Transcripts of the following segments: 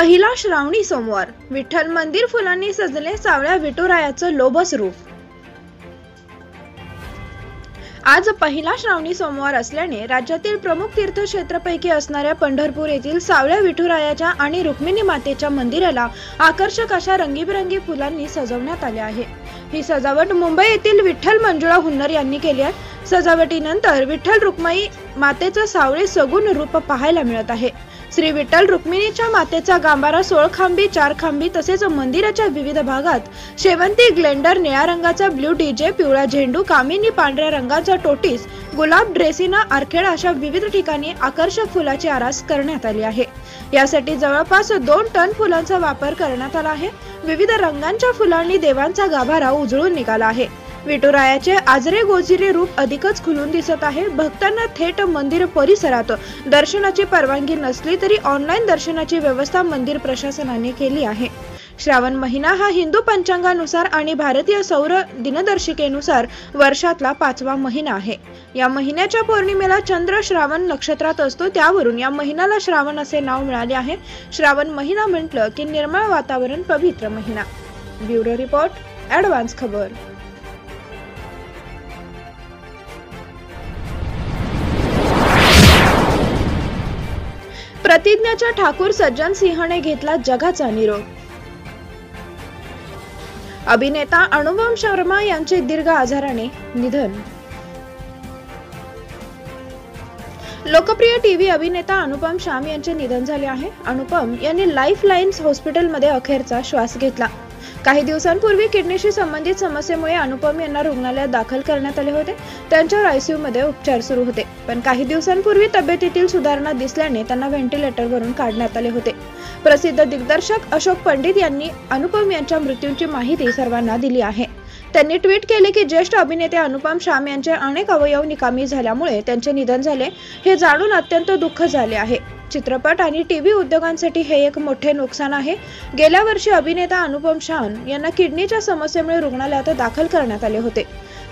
पहिला श्रावणी सोमवार, विठ्ठल मंदिर फुलांनी सजले, सावळ्या विठुरायाचं लोभस रूप। आज पहिला श्रावणी सोमवार असल्याने राज्यातील प्रमुख तीर्थक्षेत्रापैकी असणाऱ्या पंढरपूर येथील सावळ्या विठुरायाच्या आणि रुक्मिणी मातेच्या मंदिराला आकर्षक अशा रंगीबेरंगी फुलांनी सजवण्यात आले आहे। ही सजावट मुंबई येथील विठ्ठल मंजुळा हुन्नर यांनी केली आहे। सजावटीनंतर विठ्ठल रुक्मिणी मातेचं सावळे सगुण रूप पाहायला मिळत आहे। श्री विठ्ठल रुक्मिणीच्या मातेचा गांभारा 16 खांबी 4 खांबी तसेच मंदिराच्या विविध भागात शेवंती, ग्लेंडर, निळ्या रंगाचा ब्ल्यू डीजे, पिवळा झेंडू, कामिनी पांढऱ्या रंगाचा टोटीस, गुलाब, ड्रेसिना, आर्खेड अशा विविध ठिकाणी आकर्षक फुलाची आरास करण्यात आली आहे। यासाठी जवळपास 2 टन फुलांचा वापर करण्यात आला आहे। विविध रंगांच्या फुलांनी देवांचा गाभारा उजळून निघाला आहे। विठुरायाचे आजरे गोजिरे रूप अधिकच खुलून दिसत आहे। भक्तांना थेट मंदिर परिसरात दर्शनाची परवानगी नसली तरी ऑनलाईन दर्शनाची व्यवस्था मंदिर प्रशासनाने केली आहे। श्रावण महिना हा हिंदू पंचांगानुसार आणि भारतीय सौर दिनदर्शिकेनुसार वर्षातला 5वा महिना आहे। या महिन्याच्या पौर्णिमेला चंद्र श्रावण नक्षत्रात असतो, त्यावरून या महिन्याला श्रावण असे नाव मिळाले आहे। श्रावण महिना म्हटलं की निर्मळ वातावरण, पवित्र महिना। ब्युरो रिपोर्ट, ॲडव्हान्स खबर। प्रतिज्ञाच्या ठाकूर सज्जन सिंहने घेतला जगाचा निरोप। अभिनेता अनुपम शर्मा यांचे दीर्घ आजाराने निधन। लोकप्रिय टीव्ही अभिनेता अनुपम शाम यांचे निधन झाले आहे। अनुपम यांनी लाईफ लाईन्स हॉस्पिटलमध्ये अखेरचा श्वास घेतला। काही दिवसांपूर्वी किडनीशी संबंधित समस्येमुळे अनुपम यांना रुग्णालयात दाखल करण्यात आले होते। त्यांच्यावर आयसीयू मध्ये उपचार सुरू होते, पण काही दिवसांपूर्वी तब्येतीतील सुधारणा दिसल्याने त्यांना व्हेंटिलेटरवरून काढण्यात आले होते। प्रसिद्ध दिग्दर्शक अशोक पंडित यांनी अनुपम यांच्या मृत्यूची माहिती सर्वांना दिली आहे। त्यांनी ट्विट केले की ज्येष्ठ अभिनेते अनुपम शाम यांचे अनेक अवयव निकामी झाल्यामुळे त्यांचे निधन झाले, हे जाणून अत्यंत दुःख झाले आहे। चित्रपट आणि टीव्ही उद्योगांसाठी हे एक मोठे नुकसान आहे। गेल्या वर्षी अभिनेता अनुपम शाम यांना किडनीच्या समस्येमुळे रुग्णालयात दाखल करण्यात आले होते।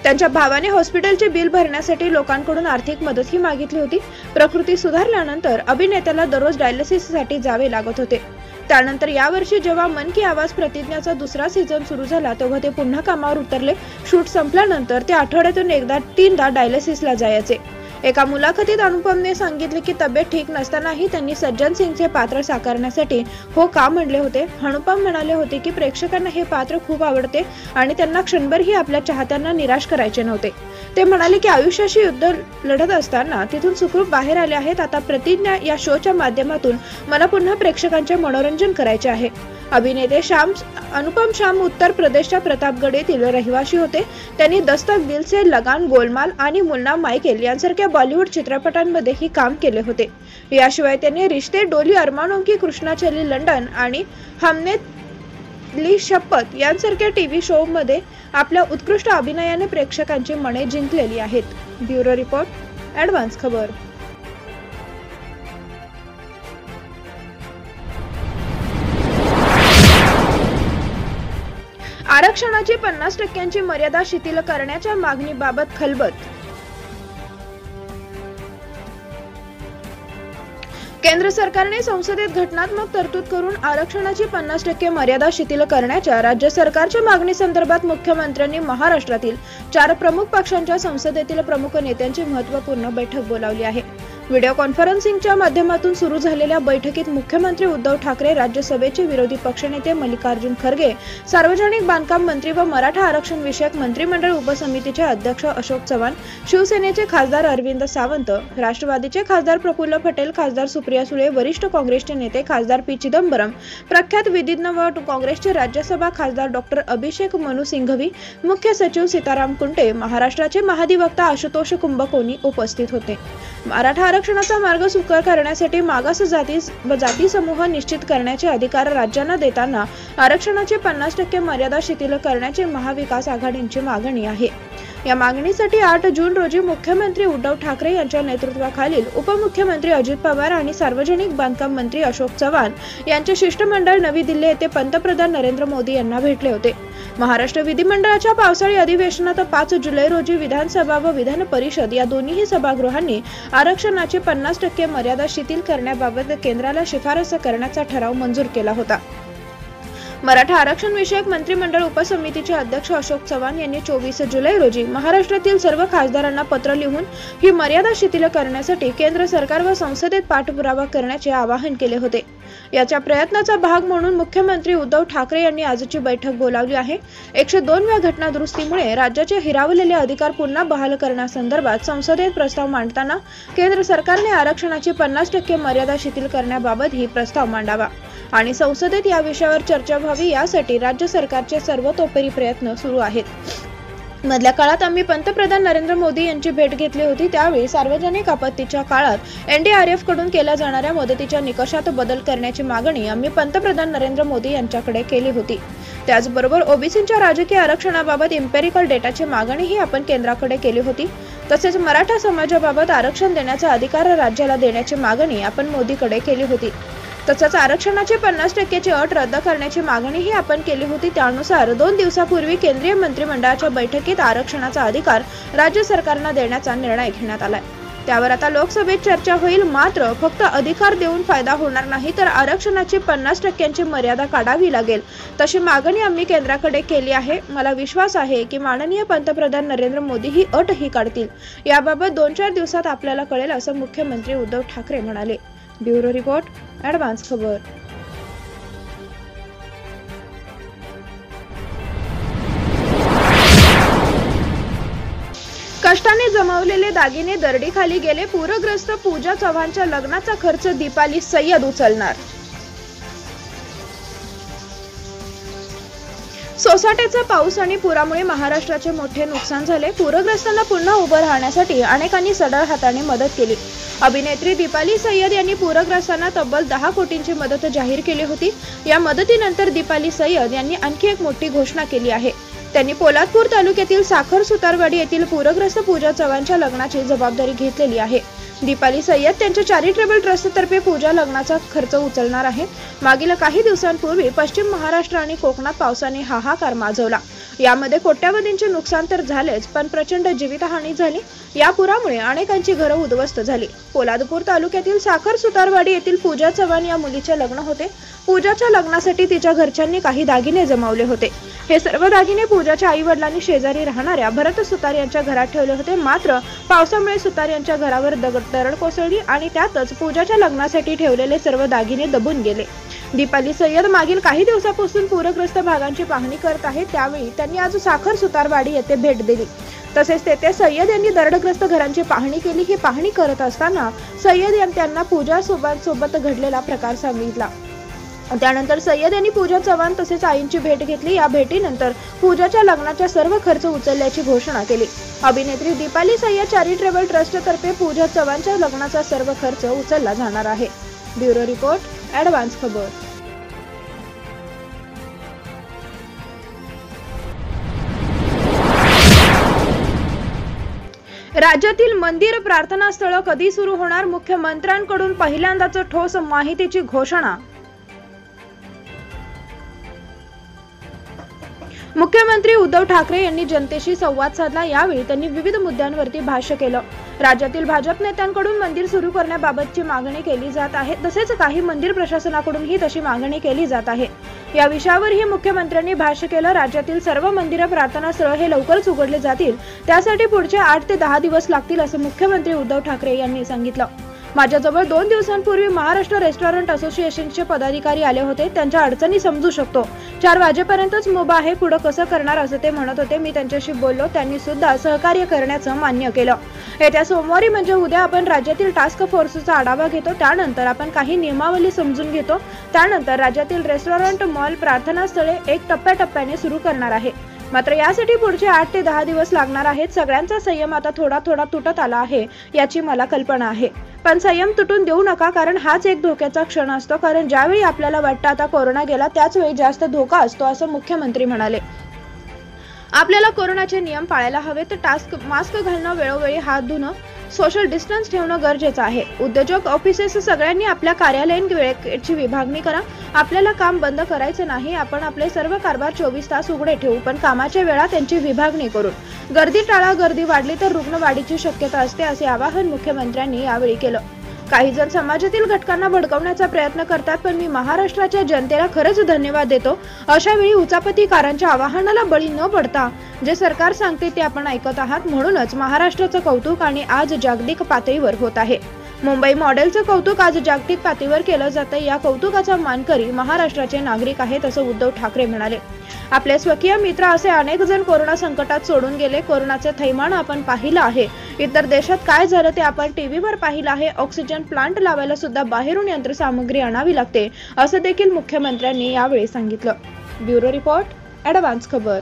त्यांच्या भावाने हॉस्पिटलचे बिल भरण्यासाठी लोकांकडून आर्थिक मदतही मागितली होती। प्रकृती सुधारल्यानंतर अभिनेत्याला दररोज डायलिसिससाठी जावे लागत होते। त्यानंतर यावर्षी जेव्हा मन की आवाज प्रतिज्ञाचा दुसरा सीझन सुरू झाला तेव्हा ते पुन्हा कामावर उतरले। शूट संपल्यानंतर ते आठवड्यातून एकदा 3दा डायलिसिसला जायचे। एका मुलाखतीत अनुपमने सांगितले की तब्येत ठीक नसतानाही त्यांनी सज्जन सिंगचे पात्र साकारण्यासाठी हो का म्हणले होते। अनुपम म्हणाले होते की प्रेक्षकांना हे पात्र खूप आवडते आणि त्यांना क्षणभरही आपल्या चाहत्यांना निराश करायचे नव्हते। ते म्हणाले की आयुष्याशी युद्ध लढत असताना तिथून सुखरूप बाहेर आले आहेत। आता प्रतिज्ञा या शोच्या माध्यमातून मला पुन्हा प्रेक्षकांचे मनोरंजन करायचे आहे। अभिनेते अनुपम शाम उत्तर प्रदेशच्या प्रतापगड येथील रहिवासी होते। त्यांनी दस्तक, दिल से लगान, गोलमाल आणि मुन्ना मायकेल यांसारख्या बॉलिवूड चित्रपटांमध्येही काम केले होते। याशिवाय त्यांनी रिश्ते, डोली अरमानों की कृष्णा चली लंडन आणि हमने ली शपथ यांसारख्या टीव्ही शो मध्ये आपल्या उत्कृष्ट अभिनयाने प्रेक्षकांची मने जिंकलेली आहेत। ब्युरो रिपोर्ट, ॲडव्हान्स खबर। आरक्षणाची 50% मर्यादा शिथिल करण्याच्या मागणीबाबत खलबत। केंद्र सरकारने संसदेत घटनात्मक तरतूद करून आरक्षणाची 50% मर्यादा शिथिल करण्याच्या राज्य सरकारच्या मागणीसंदर्भात मुख्यमंत्र्यांनी महाराष्ट्रातील 4 प्रमुख पक्षांच्या संसदेतील प्रमुख नेत्यांची महत्त्वपूर्ण बैठक बोलावली आहे। व्हिडिओ कॉन्फरन्सिंगच्या माध्यमातून सुरू झालेल्या बैठकीत मुख्यमंत्री उद्धव ठाकरे, राज्यसभेचे विरोधी पक्षनेते मल्लिकार्जुन खरगे, सार्वजनिक बांधकाम मंत्री व मराठा आरक्षण विषयक मंत्रिमंडळ उपसमितीचे अध्यक्ष अशोक चव्हाण, शिवसेनेचे खासदार अरविंद सावंत, राष्ट्रवादीचे खासदार प्रफुल्ल पटेल, खासदार सुप्रिया सुळे, वरिष्ठ काँग्रेसचे नेते खासदार पी चिदंबरम, प्रख्यात विधिज्ञ व काँग्रेसचे राज्यसभा खासदार डॉक्टर अभिषेक मनु सिंघवी, मुख्य सचिव सीताराम कुंटे, महाराष्ट्राचे महाधिवक्ता आशुतोष कुंभकोणी उपस्थित होते। मराठा आरक्षणाचा मार्ग सुकर करण्यासाठी मागास जाती समूह निश्चित करण्याचे अधिकार राज्यांना देताना आरक्षणाची 50% मर्यादा शिथिल करण्याची महाविकास आघाडीची मागणी आहे। या मागणीसाठी 8 जून रोजी मुख्यमंत्री उद्धव ठाकरे यांच्या नेतृत्वाखालील उपमुख्यमंत्री अजित पवार आणि सार्वजनिक बांधकाम मंत्री अशोक चव्हाण यांचे शिष्टमंडळ नवी दिल्ली येथे पंतप्रधान नरेंद्र मोदी यांना भेटले होते। महाराष्ट्र विधिमंडळाच्या पावसाळी अधिवेशनात 5 जुलै रोजी विधानसभा व विधान परिषद या दोन्ही सभागृहांनी आरक्षणाची 50% मर्यादा शिथिल करण्याबाबत केंद्राला शिफारस करण्याचा ठराव मंजूर केला होता। मराठा आरक्षण विषयक मंत्रिमंडळ उपसमितीचे अध्यक्ष अशोक चव्हाण यांनी 24 जुलै रोजी महाराष्ट्रातील सर्व खासदारांना पत्र लिहून ही मर्यादा शिथिल करण्यासाठी केंद्र सरकार व संसदेत पाठपुरावा करण्याचे आवाहन केले होते। याच्या प्रयत्नाचा भाग म्हणून मुख्यमंत्री उद्धव ठाकरे यांनी आजची बैठक बोलावली आहे। 102व्या घटना दुरुस्तीमुळे राज्याचे हिरावलेले अधिकार पुन्हा बहाल करण्यासंदर्भात संसदेत प्रस्ताव मांडताना केंद्र सरकारने आरक्षणाची 50% मर्यादा शिथिल करण्याबाबत ही प्रस्ताव मांडावा आणि संसदेत या विषयावर चर्चा व्हावी यासाठी राज्य सरकारचे सर्वतोपरी प्रयत्न सुरू आहेत। मधल्या काळात आम्ही पंतप्रधान नरेंद्र मोदी यांची भेट घेतली होती। त्यावेळी सार्वजनिक आपत्तीच्या काळात NDRF कडून केल्या जाणाऱ्या मदतीच्या निकषात बदल करण्याची मागणी आम्ही पंतप्रधान नरेंद्र मोदी यांच्याकडे केली होती। त्याचबरोबर ओबीसींच्या राजकीय आरक्षणाबाबत एम्पिरिकल डेटाची मागणीही आपण केंद्राकडे केली होती। तसेच मराठा समाजाबाबत आरक्षण देण्याचा अधिकार राज्याला देण्याची मागणी आपण मोदीकडे केली होती। तसंच आरक्षणाची 50%ची अट रद्द करण्याची मागणीही आपण केली होती। त्यानुसार 2 दिवसापूर्वी केंद्रीय मंत्रिमंडळाच्या बैठकीत आरक्षणाचा अधिकार राज्य सरकारला देण्याचा निर्णय घेण्यात आलाय। त्यावर आता लोकसभेत चर्चा होईल। मात्र फक्त अधिकार देऊन फायदा होणार नाही, तर आरक्षणाची 50%ची मर्यादा काढावी लागेल, तशी मागणी आम्ही केंद्राकडे केली आहे। मला विश्वास आहे की माननीय पंतप्रधान नरेंद्र मोदी ही अटही काढतील। याबाबत 2-4 दिवसात आपल्याला कळेल, असं मुख्यमंत्री उद्धव ठाकरे म्हणाले। ब्युरो रिपोर्ट, ॲडव्हान्स खबर। कष्टाने जमवलेले दागिने दरडीखाली गेले, पूरग्रस्त पूजा चव्हाणच्या लग्नाचा खर्च दीपाली सय्यद उचलणार। सोसाट्याचा पाऊस आणि पुरामुळे महाराष्ट्राचे मोठे नुकसान झाले। पूरग्रस्तांना पुन्हा उभं राहण्यासाठी अनेकांनी सढळ हाताने मदत केली। अभिनेत्री दीपाली सय्यद यांनी पूरग्रस्तांना तब्बल 10 कोटींची मदत जाहीर केली होती। या मदतीनंतर दीपाली सय्यद यांनी आणखी एक मोठी घोषणा केली आहे। त्यांनी पोलादपूर तालुक्यातील साखर सुतारवाडी येथील पूरग्रस्त पूजा चव्हाणच्या लग्नाची जबाबदारी घेतलेली आहे। दीपाली सय्यद त्यांच्या चॅरिटेबल ट्रस्टतर्फे पूजा लग्नाचा खर्च उचलणार आहे। मागील काही दिवसांपूर्वी पश्चिम महाराष्ट्र आणि कोकणात पावसाने हाहाकार माजवला। यामध्ये कोट्यावधींचे नुकसान तर झालेच, पण प्रचंड जीवितहानी झाली। या पुरामुळे अनेकांची घरं उद्ध्वस्त झाली। पोलादपूर तालुक्यातील साखर सुतारवाडी येथील पूजा चव्हाण या मुलीचे लग्न होते। पूजाच्या लग्नासाठी तिच्या घरच्यांनी काही दागिने जमवले होते। हे सर्व दागिने पूजाच्या आई वडिलांनी शेजारी राहणाऱ्या भरत सुतार यांच्या घरात ठेवले होते। मात्र पावसामुळे सुतार यांच्या घरावर दरड कोसळली आणि त्यातच पूजाच्या लग्नासाठी ठेवलेले सर्व दागिने दबून गेले। दीपाली सय्यद मागील काही दिवसापासून पूरग्रस्त भागांची पाहणी करत आहेत। त्यावेळी त्यांनी आज साखर सुतारवाडी येथे भेट दिली। तसेच तेथे सय्यद यांनी दरडग्रस्त घरांची पाहणी केली। ही पाहणी करत असताना सय्यद यांनी त्यांना पूजा सोबत घडलेला प्रकार सांगितला। त्यानंतर सय्यद यांनी पूजा चव्हाण तसेच आईंची भेट घेतली। या भेटीनंतर पूजाच्या लग्नाचा सर्व खर्च उचलल्याची घोषणा केली। अभिनेत्री दीपाली सय्यद चॅरिटेबल ट्रस्टतर्फे पूजा चव्हाणच्या लग्नाचा सर्व खर्च उचलला जाणार आहे। ब्युरो रिपोर्ट, ॲडव्हान्स खबर। राज्यातील मंदिर प्रार्थना स्थळ कधी सुरू होणार? मुख्यमंत्र्यांकडून पहिल्यांदाच ठोस माहितीची घोषणा। मुख्यमंत्री उद्धव ठाकरे यांनी जनतेशी संवाद साधला। यावेळी त्यांनी विविध मुद्द्यांवरती भाष्य केलं। राज्यातील भाजप नेत्यांकडून मंदिर सुरू करण्याबाबतची मागणी केली जात आहे, तसेच काही मंदिर प्रशासनाकडूनही तशी मागणी केली जात आहे। या विषयावरही मुख्यमंत्र्यांनी भाष्य केलं। राज्यातील सर्व मंदिर प्रार्थना स्थळ हे लवकरच उघडले जातील, त्यासाठी पुढचे 8 ते 10 दिवस लागतील, असं मुख्यमंत्री उद्धव ठाकरे यांनी सांगितलं। माझ्याजवळ 2 दिवसांपूर्वी महाराष्ट्र रेस्टॉरंट असोसिएशनचे पदाधिकारी आले होते। त्यांच्या अडचणी समजू शकतो। 4 वाजेपर्यंतच मुभा आहे, पुढे कसं करणार असं ते म्हणत होते। मी त्यांच्याशी बोललो, त्यांनी सुद्धा सहकार्य करण्याचं मान्य केलं। येत्या सोमवारी म्हणजे उद्या आपण राज्यातील टास्क फोर्सचा आढावा घेतो। त्यानंतर आपण काही नियमावली समजून घेतो। त्यानंतर राज्यातील रेस्टॉरंट, मॉल, प्रार्थना स्थळे एक टप्प्याटप्प्याने सुरू करणार आहे। मात्र यासाठी पुढचे 8 ते 10 दिवस लागणार आहेत। सगळ्यांचा संयम आता थोडा तुटत आला आहे, याची मला कल्पना आहे। पण संयम तुटून देऊ नका, कारण हाच एक धोक्याचा क्षण असतो। कारण ज्यावेळी आपल्याला वाटतं आता कोरोना गेला, त्याच वेळी जास्त धोका असतो, असं मुख्यमंत्री म्हणाले। आपल्याला कोरोनाचे नियम पाळायला हवेत। मास्क घालणं, वेळोवेळी हात धुणं, सोशल डिस्टन्स ठेवणं गरजेचं आहे. उद्योजक, ऑफिसेस सगळ्यांनी आपल्या कार्यालयीन वेळेची विभागणी करा. आपल्याला काम बंद करायचं नाही. आपण आपले सर्व कारभार 24 तास उघडे ठेवू, पण कामाच्या वेळा त्यांची विभागणी करून गर्दी टाळा. गर्दी वाढली तर रुग्णवाढीची शक्यता असते, असे आवाहन मुख्यमंत्र्यांनी यावेळी केलं. काही जण समाजातील घटकांना भडकवण्याचा प्रयत्न करतात, पण मी महाराष्ट्राच्या जनतेला खरंच धन्यवाद देतो. अशा वेळी उचापतीकारांच्या आवाहनाला बळी न पडता जे सरकार सांगते ते आपण ऐकत आहात. म्हणूनच महाराष्ट्राचं कौतुक आणि आज जागतिक पातळीवर होत आहे. मुंबई मॉडेलचं कौतुक आज जागतिक पातळीवर केलं जातं. या कौतुकाचा मानकरी महाराष्ट्राचे नागरिक आहेत, असं उद्धव ठाकरे म्हणाले. आपले स्वकीय मित्र असे अनेक जण कोरोना संकटात सोडून गेले. कोरोनाचे थैमान आपण पाहिलं आहे. इतर देशात काय झालं ते आपण टीव्हीवर पाहिलं आहे. ऑक्सिजन प्लांट लावायला सुद्धा बाहेरून यंत्रसामुग्री आणावी लागते, असं देखील मुख्यमंत्र्यांनी यावेळी सांगितलं. ब्युरो रिपोर्ट, ॲडव्हान्स खबर.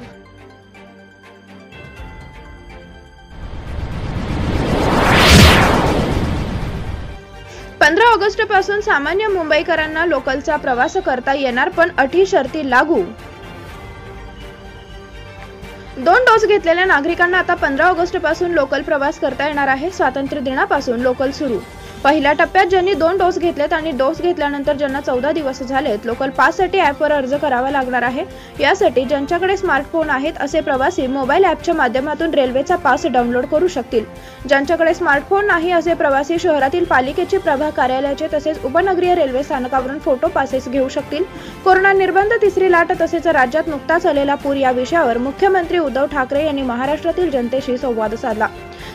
15 ऑगस्ट पासून सामान्य मुंबईकरांना लोकलचा प्रवास करता येणार, पण अटी शर्ती लागू. 2 डोस घेतलेल्या नागरिकांना आता 15 ऑगस्ट पासून लोकल प्रवास करता येणार आहे. स्वातंत्र्य दिनापासून लोकल सुरू. पहिल्या टप्प्यात ज्यांनी 2 डोस घेतलेत आणि डोस घेतल्यानंतर ज्यांना 14 दिवस झालेत, लोकल पाससाठी ॲपवर अर्ज करावा लागणार आहे. यासाठी ज्यांच्याकडे स्मार्टफोन आहेत असे प्रवासी मोबाईल ॲपच्या माध्यमातून रेल्वेचा पास डाउनलोड करू शकतील. ज्यांच्याकडे स्मार्टफोन नाही असे प्रवासी शहरातील पालिकेचे प्रभाग कार्यालयाचे तसेच उपनगरीय रेल्वे स्थानकावरून फोटो पासेस घेऊ शकतील. कोरोना निर्बंध, तिसरी लाट तसेच राज्यात नुकताच आलेला पूर या विषयावर मुख्यमंत्री उद्धव ठाकरे यांनी महाराष्ट्रातील जनतेशी संवाद साधला.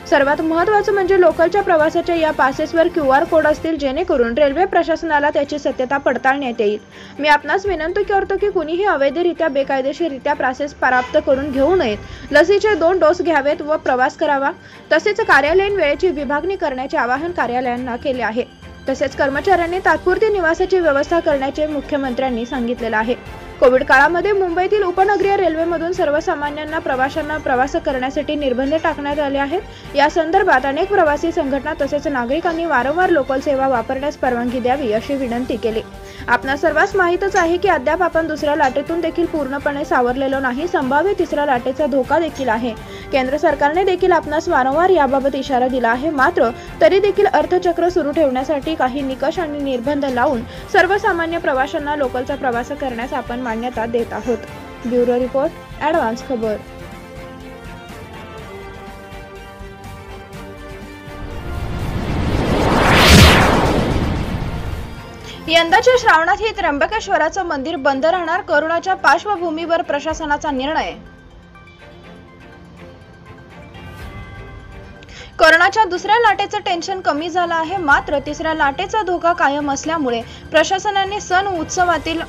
सर्वात महत्त्वाचं म्हणजे लोकलच्या प्रवासाच्या या पासेसवर QR कोड असतील, जेणेकरून रेल्वे प्रशासनाला त्याची सत्यता पडताळण्यात येईल. मी आपणास विनंती करतो की कुणीही अवैधरित्या बेकायदेशीररित्या पासेस प्राप्त करून घेऊ नयेत. लसीचे 2 डोस घ्यावेत व प्रवास करावा. तसेच कार्यालयीन वेळेची विभागणी करण्याचे आवाहन कार्यालयांना केले आहे. तसेच कर्मचाऱ्यांनी तात्पुरती निवासाची व्यवस्था करण्याचे मुख्यमंत्र्यांनी सांगितलेलं आहे. कोविड काळामध्ये मुंबईतील उपनगरीय रेल्वेमधून सर्वसामान्यांना प्रवाशांना प्रवास करण्यासाठी निर्बंध टाकण्यात आले आहेत. या संदर्भात अनेक प्रवासी संघटना तसेच नागरिकांनी वारंवार लोकल सेवा वापरण्यास परवानगी द्यावी अशी विनंती केली. आपणा सर्वांस माहीतच आहे की अद्याप आपण दुसऱ्या लाटेतून देखील पूर्णपणे सावरलेलो नाही. संभाव्य तिसऱ्या लाटेचा धोका देखील आहे. केंद्र सरकारने देखील आपणास वारंवार याबाबत इशारा दिला आहे. मात्र तरी देखील अर्थचक्र सुरू ठेवण्यासाठी काही निकष आणि निर्बंध लावून सर्वसामान्य प्रवाशांना लोकलचा प्रवास करण्यास आपण मान्यता देत आहोत. ब्युरो रिपोर्ट, ॲडव्हान्स खबर. यंदाच्या श्रावणातही त्र्यंबकेश्वराचं मंदिर बंद राहणार. कोरोनाच्या पार्श्वभूमीवर प्रशासनाचा निर्णय. कोरोनाच्या दुसऱ्या लाटेचं टेन्शन कमी झालं आहे. मात्र तिसऱ्या लाटेचा धोका कायम असल्यामुळे प्रशासनाने सण उत्सवातील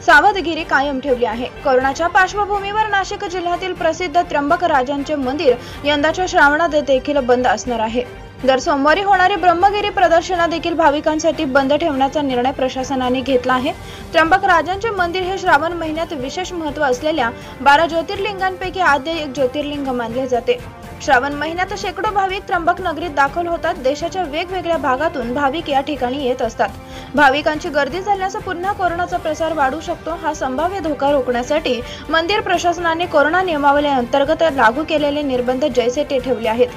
सावधगिरी कायम ठेवली आहे. कोरोनाच्या पार्श्वभूमीवर नाशिक जिल्ह्यातील प्रसिद्ध त्र्यंबकराजांचे मंदिर यंदाच्या श्रावणात देखील बंद असणार आहे. दर सोमवारी होणारी ब्रह्मगिरी प्रदर्शना देखील भाविकांसाठी बंद ठेवण्याचा निर्णय प्रशासनाने घेतला आहे. त्र्यंबकराजांचे मंदिर हे श्रावण महिन्यात विशेष महत्त्व असलेल्या 12 ज्योतिर्लिंगांपैकी आद्य एक ज्योतिर्लिंग मानले जाते. श्रावण महिन्यात शेकडो भाविक त्र्यंबक नगरीत दाखल होतात. देशाच्या वेगवेगळ्या भागातून भाविक या ठिकाणी येत असतात. भाविकांची गर्दी झाल्यास पुन्हा कोरोनाचा प्रसार वाढू शकतो. हा संभाव्य धोका रोखण्यासाठी मंदिर प्रशासनाने कोरोना नियमावली अंतर्गत लागू केलेले निर्बंध जैसे ते ठेवले आहेत.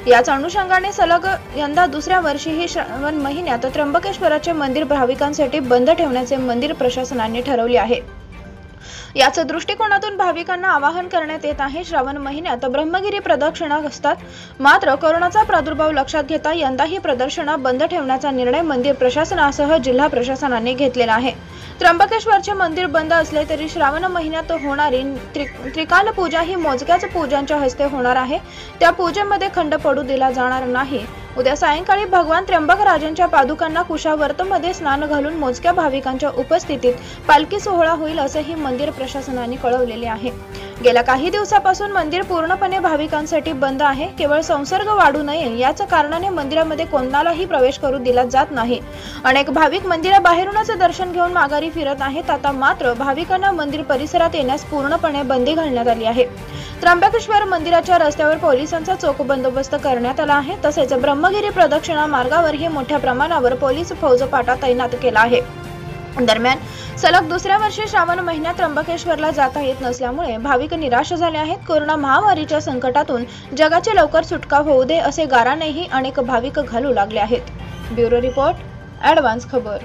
याच अनुषंगाने सलग यंदा दुसऱ्या वर्षीही श्रावण महिन्यात त्र्यंबकेश्वराचे मंदिर भाविकांसाठी बंद ठेवण्याचे मंदिर प्रशासनाने ठरवले आहे. याच दृष्टिकोनातून भाविकांना आवाहन करण्यात येत आहे. श्रावण महिन्यात ब्रह्मगिरी प्रदक्षिणा असतात. मात्र कोरोनाचा प्रादुर्भाव लक्षात घेता यंदा ही प्रदर्शना बंद ठेवण्याचा निर्णय मंदिर प्रशासनासह जिल्हा प्रशासनाने घेतलेला आहे. त्र्यंबकेश्वरचे मंदिर बंद असले तरी श्रावण महिन्यात होणारी त्रिकाल पूजा ही मोजक्याच पूजांच्या हस्ते होणार आहे. त्या पूजेमध्ये खंड पडू दिला जाणार नाही. उद्या सायंकाळी भगवान त्र्यंबकराजांच्या पादुकांना कुशावर्तमध्ये स्नान घालून मोजक्या भाविकांच्या उपस्थितीत पालखी सोहळा होईल असंही मंदिर प्रशासनाने कळवलेले आहे. गेल्या काही दिवसापासून मंदिर पूर्णपणे भाविकांसाठी बंद आहे. केवळ संसर्ग वाढू नये याच कारणाने मंदिरामध्ये कोणालाही प्रवेश करू दिला जात नाही. अनेक भाविक मंदिराबाहेरूनच दर्शन घेऊन माघारी फिरत आहेत. आता मात्र भाविकांना मंदिर परिसरात येण्यास पूर्णपणे बंदी घालण्यात आली आहे. त्र्यंबकेश्वर मंदिराच्या रस्त्यावर पोलिसांचा चोख बंदोबस्त करण्यात आला आहे. तसेच ब्रह्मगिरी प्रदक्षिणा मार्गावरही मोठ्या प्रमाणावर पोलीस फौजफाटा तैनात केला आहे. दरम्यान सलग दुसऱ्या वर्षी श्रावण महिन्यात त्र्यंबकेश्वरला जाता येत नसल्यामुळे भाविक निराश झाले आहेत। कोरोना महामारीच्या संकटातून जगाची लवकर सुटका होऊ दे असे गाराणेही अनेक भाविक घालू लागले आहेत। ब्युरो रिपोर्ट, ॲडव्हान्स खबर।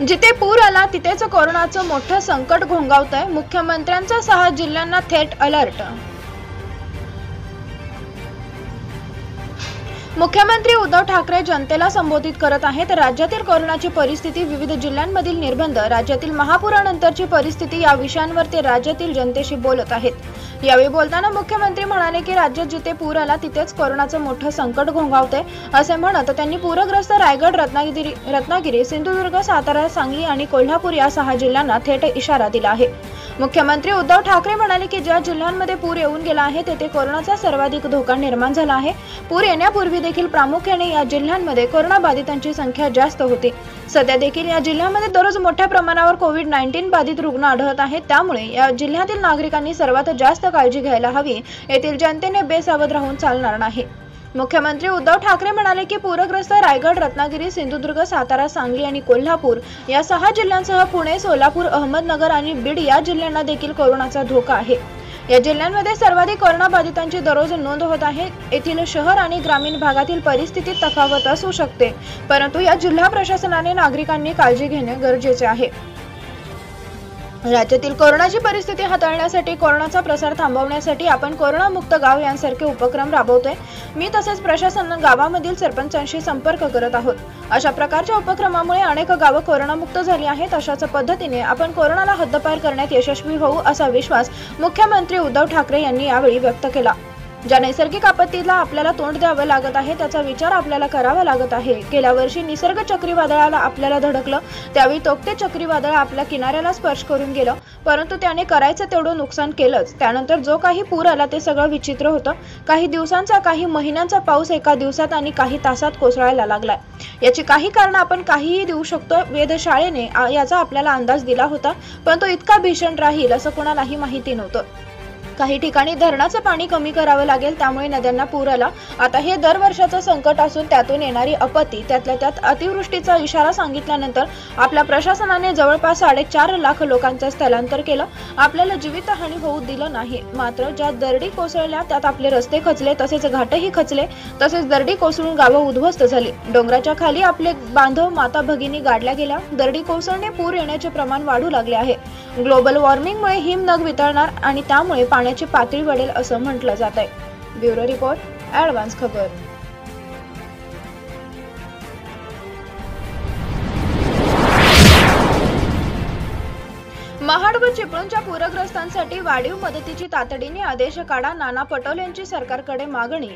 जिथे पूर आला तिथेच कोरोनाचं मोठं संकट घोंगावतंय। मुख्यमंत्र्यांचा 6 जिल्ह्यांना थेट अलर्ट। मुख्यमंत्री उद्धव ठाकरे जनतेला संबोधित करत आहेत। राज्यातील कोरोनाची परिस्थिती, विविध जिल्ह्यांमधील निर्बंध, राज्यातील महापुरानंतरची परिस्थिती या विषयांवर ते राज्यातील जनतेशी बोलत आहेत। यावेळी बोलताना मुख्यमंत्री म्हणाले की राज्यात जिथे पूर आला तिथेच कोरोनाचं मोठं संकट घोंगावते असे म्हणत त्यांनी पूरग्रस्त रायगड, रत्नागिरी, सिंधुदुर्ग, सातारा, सांगली आणि कोल्हापूर या 6 जिल्ह्यांना थेट इशारा दिला आहे। मुख्यमंत्री उद्धव ठाकरे म्हणाले की ज्या जिल्ह्यांमध्ये पूर येऊन गेला आहे तेथे कोरोनाचा सर्वाधिक धोका निर्माण झाला आहे। पूर येण्यापूर्वी देखील प्रामुख्याने या जिल्ह्यांमध्ये कोरोना बाधितांची संख्या जास्त होती। सध्या देखील या जिल्ह्यांमध्ये दररोज मोठ्या प्रमाणावर कोविड-19 बाधित रुग्ण आढळत आहेत। त्यामुळे या जिल्ह्यातील नागरिकांनी सर्वात जास्त काळजी घ्यायला हवी। येथील जनतेने बेसावध राहून चालणार नाही। मुख्यमंत्री उद्धव ठाकरे म्हणाले की पूरग्रस्त रायगड, रत्नागिरी, सिंधुदुर्ग, सातारा, सांगली आणि कोल्हापूर या 6 जिल्ह्यांसह पुणे, सोलापूर, अहमदनगर आणि बीड या जिल्ह्यांना देखील कोरोनाचा धोका आहे। या जिल्ह्यांमध्ये सर्वाधिक कोरोना बाधितांची दररोज नोंद होत आहे। येथील शहर आणि ग्रामीण भागातील परिस्थितीत तफावत असू शकते, परंतु या जिल्हा प्रशासनाने नागरिकांनी काळजी घेणे गरजेचे आहे। राज्यातील कोरोनाची परिस्थिती हाताळण्यासाठी, कोरोनाचा प्रसार थांबवण्यासाठी आपण कोरोना मुक्त गाव यांसारखे उपक्रम राबवतोय। मी तसेच प्रशासन गावामधील सरपंचांशी संपर्क करत आहोत। अशा प्रकारच्या उपक्रमामुळे अनेक गावं कोरोनामुक्त झाली आहेत। अशाच पद्धतीने आपण कोरोनाला हद्दपार करण्यात यशस्वी होऊ असा विश्वास मुख्यमंत्री उद्धव ठाकरे यांनी यावेळी व्यक्त केला। ज्या नैसर्गिक आपत्तीला आपल्याला तोंड द्यावं लागत आहे त्याचा विचार आपल्याला करावा लागत आहे। गेल्या वर्षी निसर्ग चक्रीवादळाला आपल्याला धडकलं, त्यावेळी तोक्ते चक्रीवादळ आपल्या किनाऱ्याला स्पर्श करून गेलं, परंतु त्याने करायचं तेवढं नुकसान केलंच। त्यानंतर जो काही पूर आला ते सगळं विचित्र होतं। काही दिवसांचा, काही महिन्यांचा पाऊस एका दिवसात आणि काही तासात कोसळायला लागलाय। याची काही कारण आपण काहीही देऊ शकतो। वेधशाळेने याचा आपल्याला अंदाज दिला होता, पण तो इतका भीषण राहील असं कोणालाही माहिती नव्हतं। काही ठिकाणी धरणाचं पाणी कमी करावं लागेल, त्यामुळे नद्यांना पूर आला। आता हे दरवर्षाचं संकट असून त्यातून येणारी आपत्ती, त्यातल्या त्यात अतिवृष्टीचा इशारा सांगितल्यानंतर आपल्या प्रशासनाने जवळपास 4.5 लाख लोकांचं स्थलांतर केलं। आपल्याला जीवितहानी होऊ दिलं नाही। मात्र ज्या दरडी कोसळल्या त्यात आपले रस्ते खचले, तसेच घाटही खचले, तसेच दरडी कोसळून गावं उद्ध्वस्त झाली। डोंगराच्या खाली आपले बांधव, माता भगिनी गाडल्या गेल्या। दरडी कोसळणे, पूर येण्याचे प्रमाण वाढू लागले आहे। ग्लोबल वॉर्मिंगमुळे हिमनग वितळणार आणि त्यामुळे पाण्याची पातळी वाढेल असं म्हटलं जात आहे। ब्युरो रिपोर्ट, ॲडव्हान्स खबर। महाड व चिपळूणच्या पूरग्रस्तांसाठी वाढीव मदतीची तातडीने आदेश काढा, नाना पटोले यांची सरकारकडे मागणी।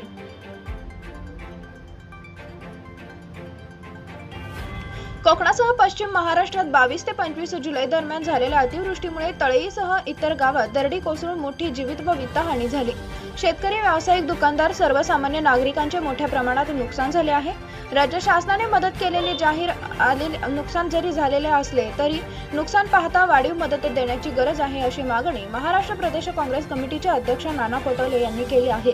कोकणासह पश्चिम महाराष्ट्रात 22 ते 25 जुलै दरम्यान झालेल्या अतिवृष्टीमुळे तळईसह इतर गावात दरडी कोसळून मोठी जीवित व वित्तहानी झाली। शेतकरी, व्यावसायिक, दुकानदार, सर्वसामान्य नागरिकांचे मोठ्या प्रमाणात नुकसान झाले आहे। राज्य शासनाने मदत केलेले नुकसान जरी झालेले असले तरी नुकसान पाहता वाढीव मदत देण्याची गरज आहे अशी मागणी महाराष्ट्र प्रदेश काँग्रेस कमिटीचे अध्यक्ष नाना पटोले यांनी केली आहे।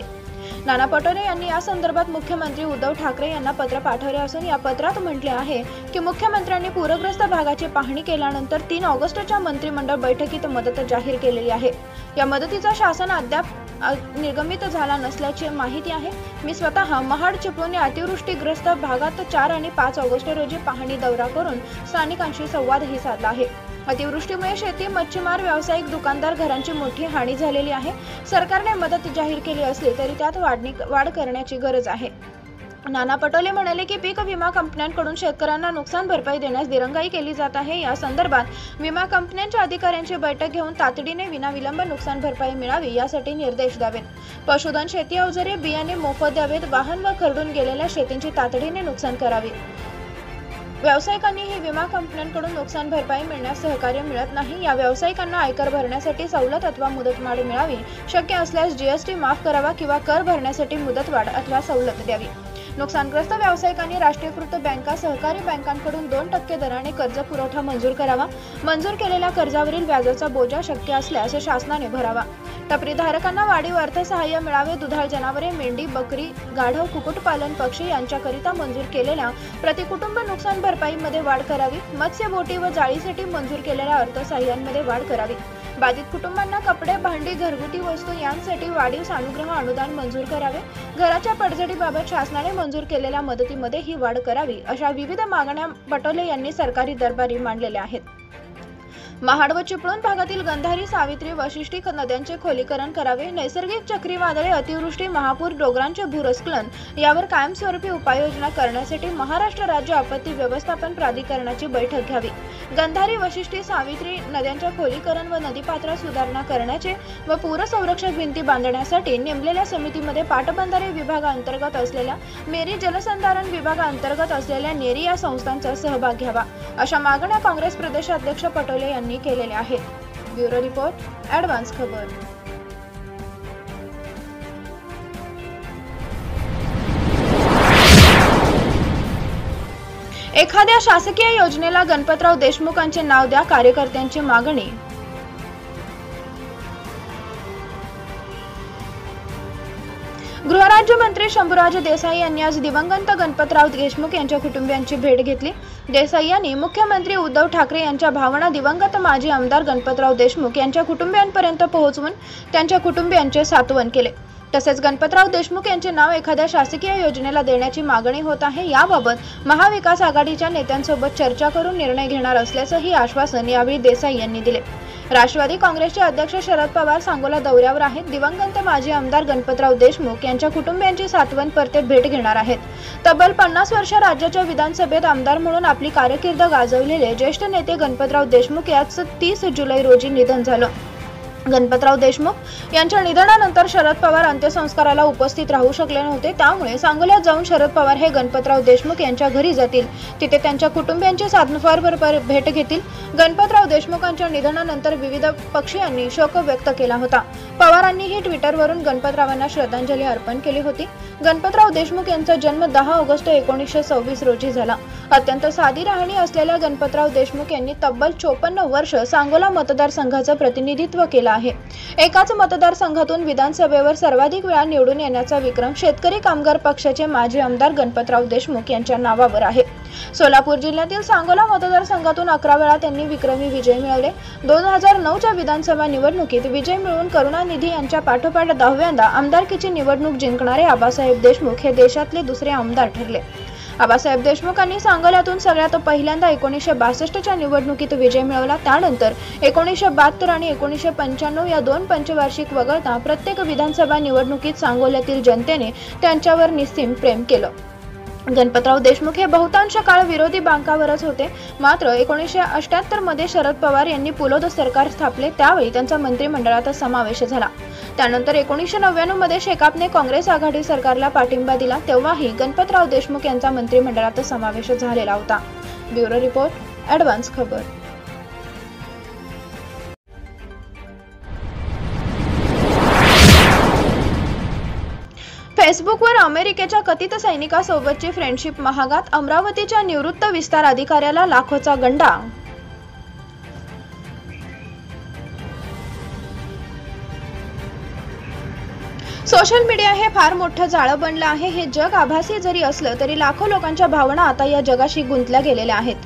नाना पटोले यांनी या संदर्भात मुख्यमंत्री उद्धव ठाकरे यांना पत्र पाठवले असून या पत्रात म्हटले आहे की मुख्यमंत्र्यांनी पूरग्रस्त भागाची पाहणी केल्यानंतर 3 ऑगस्टच्या मंत्रिमंडळ बैठकीत मदत जाहीर केलेली आहे। या मदतीचा शासन अद्याप निर्गमित झाला नसल्याची माहिती आहे। मी स्वतः महाड, चिपळूण या अतिवृष्टीग्रस्त भागात 4 आणि 5 ऑगस्ट रोजी पाहणी दौरा करून स्थानिकांशी संवादही साधला आहे। अतिवृष्टीमुळे शेती, मच्छीमार, व्यावसायिक, दुकानदार घरांची मोठी हानी झालेली आहे। सरकारने मदत जाहीर केली असली तरी त्यात वाढ करण्याची गरज आहे। नाना पटोले म्हणाले की पीक विमा कंपन्यांकडून शेतकऱ्यांना नुकसान भरपाई देण्यास दिरंगाई केली जात आहे। या संदर्भात विमा कंपन्यांच्या अधिकाऱ्यांची बैठक घेऊन तातडीने विनाविलंब नुकसान भरपाई मिळावी यासाठी निर्देश द्यावेत। पशुधन, शेती अवजारे, बियाणे मोफत द्यावेत। वाहन व खरडून गेलेल्या शेतींची तातडीने नुकसान करावे। व्यावसायिकांनीही विमा कंपन्यांकडून नुकसान भरपाई मिळण्यास सहकार्य मिळत नाही। या व्यावसायिकांना आयकर भरण्यासाठी सवलत अथवा मुदतवाढ मिळावी। शक्य असल्यास जीएसटी माफ करावा किंवा कर भरण्यासाठी मुदतवाढ अथवा सवलत द्यावी। नुकसानग्रस्त व्यावसायिकांनी राष्ट्रीयकृत बँका, सहकारी बँकांकडून 2% दराने कर्ज पुरवठा मंजूर करावा। मंजूर केलेल्या कर्जावरील व्याजाचा बोजा शक्य असल्यास शासनाने भरावा। टपरीधारकांना वाढीव अर्थसहाय्य मिळावे, दुधाळ जनावरे, मेंढी, बकरी, गाढव, कुक्कुटपालन पक्षी यांच्याकरिता मंजूर केलेल्या प्रतिकुटुंब नुकसान भरपाईमध्ये वाढ करावी, मत्स्य बोटी व जाळीसाठी मंजूर केलेल्या अर्थसहाय्यांमध्ये वाढ करावी, बाधित कुटुंबांना कपडे, भांडी, घरगुती वस्तू यांसाठी वाढीव सानुग्रह अनुदान मंजूर करावे, घराच्या पडझडीबाबत शासनाने मंजूर केलेल्या मदतीमध्ये ही वाढ करावी, अशा विविध मागण्या पटोले यांनी सरकारी दरबारी मांडलेल्या आहेत. महाड व चिपळूण भागातील गंधारी, सावित्री, वशिष्ठी नद्यांचे खोलीकरण करावे, नैसर्गिक चक्रीवादळे, अतिवृष्टी, महापूर, डोंगरांचे भूस्खलन यावर कायमस्वरूपी उपाययोजना करण्यासाठी महाराष्ट्र राज्य आपत्ती व्यवस्थापन प्राधिकरणाची बैठक घ्यावी. गंधारी, वशिष्ठी, सावित्री नद्यांच्या खोलीकरण व नदीपात्रात सुधारणा करण्याचे व पूर संरक्षक भिंती बांधण्यासाठी नेमलेल्या समितीमध्ये पाटबंधारे विभागाअंतर्गत असलेल्या मेरी, जलसंधारण विभागाअंतर्गत असलेल्या नेरी या संस्थांचा सहभाग घ्यावा, अशा मागण्या काँग्रेस प्रदेशाध्यक्ष पटोले यांनी केलेले आहेत. ब्युरो रिपोर्ट, ॲडव्हान्स खबर. एखाद्या शासकीय योजनेला गणपतराव देशमुखांचे नाव द्या, कार्यकर्त्यांची मागणी. गृहराज्यमंत्री शंभूराज देसाई यांनी आज दिवंगत गणपतराव देशमुख यांच्या कुटुंबियांची भेट घेतली. देसाई यांनी मुख्यमंत्री उद्धव ठाकरे यांच्या भावना दिवंगत माजी आमदार गणपतराव देशमुख यांच्या कुटुंबियांपर्यंत पोहोचवून त्यांच्या कुटुंबियांचे सांत्वन केले. तसेच गणपतराव देशमुख यांचे नाव एखाद्या शासकीय योजनेला देण्याची मागणी होत आहे, याबाबत महाविकास आघाडीच्या नेत्यांसोबत चर्चा करून निर्णय घेणार असल्याचंही आश्वासन यावेळी देसाई यांनी दिले. राष्ट्रवादी काँग्रेसचे अध्यक्ष शरद पवार सांगोला दौऱ्यावर आहेत. दिवंगत माजी आमदार गणपतराव देशमुख यांच्या कुटुंबियांची सांत्वनपर भेट घेणार आहेत. तब्बल 50 वर्ष राज्याच्या विधानसभेत आमदार म्हणून आपली कारकीर्द गाजवलेले ज्येष्ठ नेते गणपतराव देशमुख याचं 30 जुलै रोजी निधन झालं. गणपतराव देशमुख यांच्या निधनानंतर शरद पवार अंत्यसंस्काराला उपस्थित राहू शकले नव्हते. त्यामुळे सांगोल्यात जाऊन शरद पवार हे गणपतराव देशमुख यांच्या घरी जातील, तिथे त्यांच्या कुटुंबियांची सांत्वनपर भेट घेतील. गणपतराव देशमुखांच्या निधनानंतर विविध पक्षीयांनी शोक व्यक्त केला होता. पवारांनीही ट्विटरवरून गणपतरावांना श्रद्धांजली अर्पण केली होती. गणपतराव देशमुख यांचा जन्म 10 ऑगस्ट 1926 रोजी झाला. अत्यंत साधी राहणी असलेल्या गणपतराव देशमुख यांनी तब्बल 54 वर्ष सांगोला मतदारसंघाचं प्रतिनिधित्व केलं आहे. एकाच मतदारसंघातून विधानसभेवर सर्वाधिक वेळा निवडून येण्याचा विक्रम शेतकरी कामगार पक्षाचे माजी आमदार गणपतराव देशमुख यांच्या नावावर आहे. सोलापूर जिल्ह्यातील सांगोला मतदारसंघातून 11 वेळा त्यांनी विक्रमी विजय मिळवले. 2009च्या विधानसभा निवडणुकीत विजय मिळवून करुणानिधी यांच्या पाठोपाठ 10व्यांदा आमदारकीची निवडणूक जिंकणारे आबासाहेब देशमुख हे देशातले दुसरे आमदार ठरले. आबासाहेब देशमुखांनी सांगोल्यातून सगळ्यात पहिल्यांदा 1962च्या निवडणुकीत विजय मिळवला. त्यानंतर 1972 आणि 1995 या 2 पंचवार्षिक वगळता प्रत्येक विधानसभा निवडणुकीत सांगोल्यातील जनतेने त्यांच्यावर निस्सीम प्रेम केलं. गणपतराव देशमुख हे बहुतांश काळ विरोधी बांकावरच होते. मात्र 1978 मध्ये शरद पवार यांनी पुलोद सरकार स्थापले, त्यावेळी त्यांचा मंत्रिमंडळात समावेश झाला. त्यानंतर 1999 मध्ये शेकापने काँग्रेस आघाडी सरकारला पाठिंबा दिला, तेव्हाही गणपतराव देशमुख यांचा मंत्रिमंडळात समावेश झालेला होता. ब्युरो रिपोर्ट, ॲडव्हान्स खबर. फेसबुकवर अमेरिकेच्या कथित सैनिकासोबतची फ्रेंडशिप महागात, अमरावतीच्या निवृत्त विस्तार अधिकाऱ्याला लाखोचा गंडा. सोशल मीडिया हे फार मोठं जाळं बनलं आहे. हे जग आभासी जरी असलं तरी लाखो लोकांच्या भावना आता या जगाशी गुंतल्या गेलेल्या आहेत.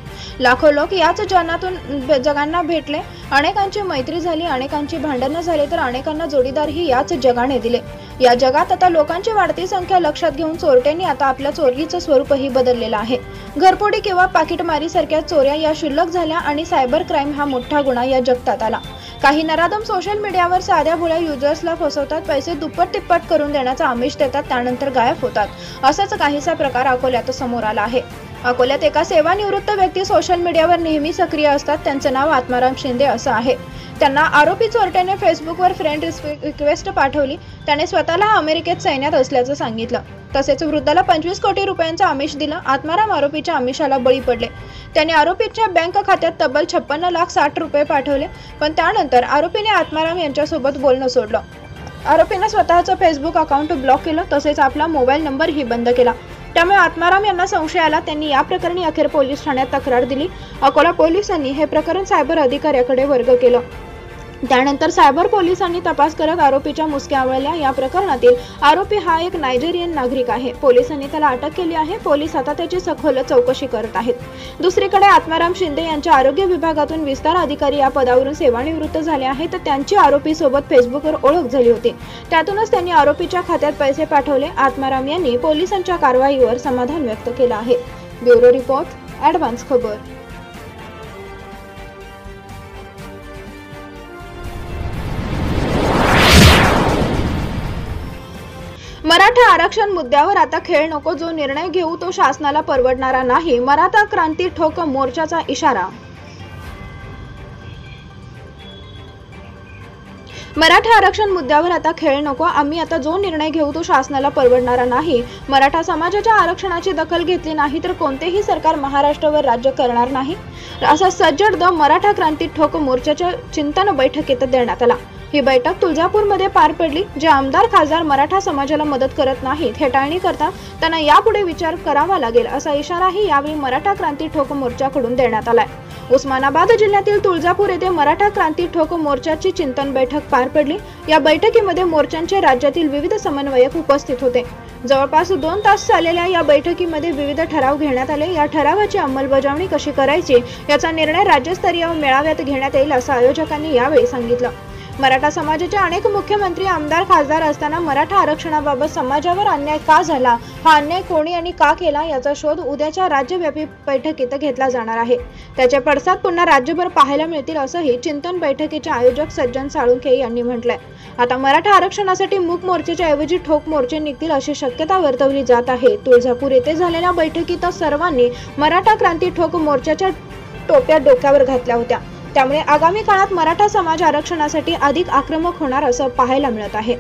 लाखो लोक याच जगांना भेटले, अनेकांची मैत्री झाली, अनेकांची भांडणं झाली, तर अनेकांना जोडीदारही याच जगाने दिले. या जगात आता लोकांची वाढती संख्या लक्षात घेऊन चोरट्यांनी आता आपल्या चोरीचं स्वरूपही बदललेलं आहे. घरफोडी किंवा पाकिटमारी सारख्या चोऱ्या या क्षुल्लक झाल्या आणि सायबर क्राईम हा मोठा गुन्हा या जगतात आला. काही नराधम सोशल मीडियावर साध्या भोळ्या युजर्सला फसवतात, पैसे दुप्पट तिप्पट करून देण्याचा आमिष देतात, त्यानंतर गायब होतात. असाच काहीसा प्रकार अकोल्यात समोर आला आहे. अकोल्यात एका सेवानिवृत्त व्यक्ती सोशल मीडियावर नेहमी सक्रिय असतात. त्यांचं नाव आत्माराम शिंदे असं आहे. त्यांना आरोपी चोरट्याने फेसबुकवर फ्रेंड रिक्वेस्ट पाठवली. त्याने स्वतःला अमेरिकेत सैन्यात असल्याचं सांगितलं. तसेच वृद्धाला 25 कोटी रुपयांचं आमिष दिलं. आत्माराम आरोपीच्या आमिषाला बळी पडले. त्याने आरोपीच्या बँक खात्यात तब्बल 56,60,000 रुपये पाठवले. पण त्यानंतर आरोपीने आत्माराम यांच्यासोबत बोलणं सोडलं. आरोपीने स्वतःचं फेसबुक अकाउंट ब्लॉक केलं, तसेच आपला मोबाईल नंबरही बंद केला. त्यामुळे आत्माराम यांना संशय आला. त्यांनी या प्रकरणी अखेर पोलीस ठाण्यात तक्रार दिली. अकोला पोलिसांनी हे प्रकरण सायबर अधिकाऱ्याकडे वर्ग केलं. त्यानंतर सायबर पोलिसांनी तपास करत आरोपीच्या मुसक्या आवळल्या। या प्रकरणातील आरोपी हा एक नायजेरियन नागरिक आहे। पोलिसांनी त्याला अटक केली आहे। पोलीस आता त्याची सखोल चौकशी करत आहेत। दुसरीकडे आत्माराम शिंदे यांच्या आरोग्य विभागातून विस्तार अधिकारी या पदावरून सेवानिवृत्त झाले आहेत। त्यांची आरोपी सोबत फेसबुकवर ओळख झाली होती। त्यातूनच त्यांनी आरोपीच्या खात्यात पैसे पाठवले। आत्माराम यांनी पोलिसांच्या कारवाईवर समाधान व्यक्त केलं आहे। ब्युरो रिपोर्ट, ॲडव्हान्स खबर। मराठा आरक्षण मुद्द्यावर आता खेळ नको, जो निर्णय घेऊ तो शासनाला परवडणारा नाही, मराठा क्रांती ठोक मोर्चाचा इशारा। मराठा आरक्षण मुद्द्यावर आता खेळ नको, आम्ही आता जो निर्णय घेऊ तो शासनाला परवडणारा नाही। मराठा समाजाच्या आरक्षणाची दखल घेतली नाही तर कोणतेही सरकार महाराष्ट्रावर राज्य करणार नाही, असा सज्जड द मराठा क्रांती ठोक मोर्चाच्या चिंतन बैठकीत देण्यात आला। ही बैठक तुळजापूरमध्ये पार पडली। जे आमदार खासदार मराठा समाजाला मदत करत नाहीत, हेटाळणी करतात, त्यांना यापुढे विचार करावा लागेल, असा इशाराही यावेळी मराठा क्रांती ठोक मोर्चाकडून देण्यात आलाय। उस्मानाबाद जिल्ह्यातील तुळजापूर येथे मराठा क्रांती ठोक मोर्चाची चिंतन बैठक पार पडली। या बैठकीमध्ये मोर्चांचे राज्यातील विविध समन्वयक उपस्थित होते। जवळपास 2 तास चाललेल्या या बैठकीमध्ये विविध ठराव घेण्यात आले। या ठरावाची अंमलबजावणी कशी करायची याचा निर्णय राज्यस्तरीय मेळाव्यात घेण्यात येईल, असं आयोजकांनी यावेळी सांगितलं। मराठा समाजाचे अनेक मुख्यमंत्री, आमदार, खासदार असताना मराठा आरक्षणाबाबत समाजावर अन्याय का झाला, हा अन्याय कोणी आणि का केला याचा शोध उद्याच्या राज्यव्यापी बैठकीत घेतला जाणार आहे। त्याचे पडसाद पुन्हा राज्यभर पाहायला मिळतील, असंही चिंतन बैठकीचे आयोजक सज्जन साळुंखे यांनी म्हटलंय। आता मराठा आरक्षणासाठी मूक मोर्चाच्या ऐवजी ठोक मोर्चे निघतील अशी शक्यता वर्तवली जात आहे। तुळजापूर येथे झालेल्या बैठकीत सर्वांनी मराठा क्रांती ठोक मोर्चाच्या टोप्या डोक्यावर घातल्या होत्या। त्यामुळे आगामी काळात मराठा समाज आरक्षणासाठी अधिक आक्रमक होणार असं पाहायला मिळत आहे।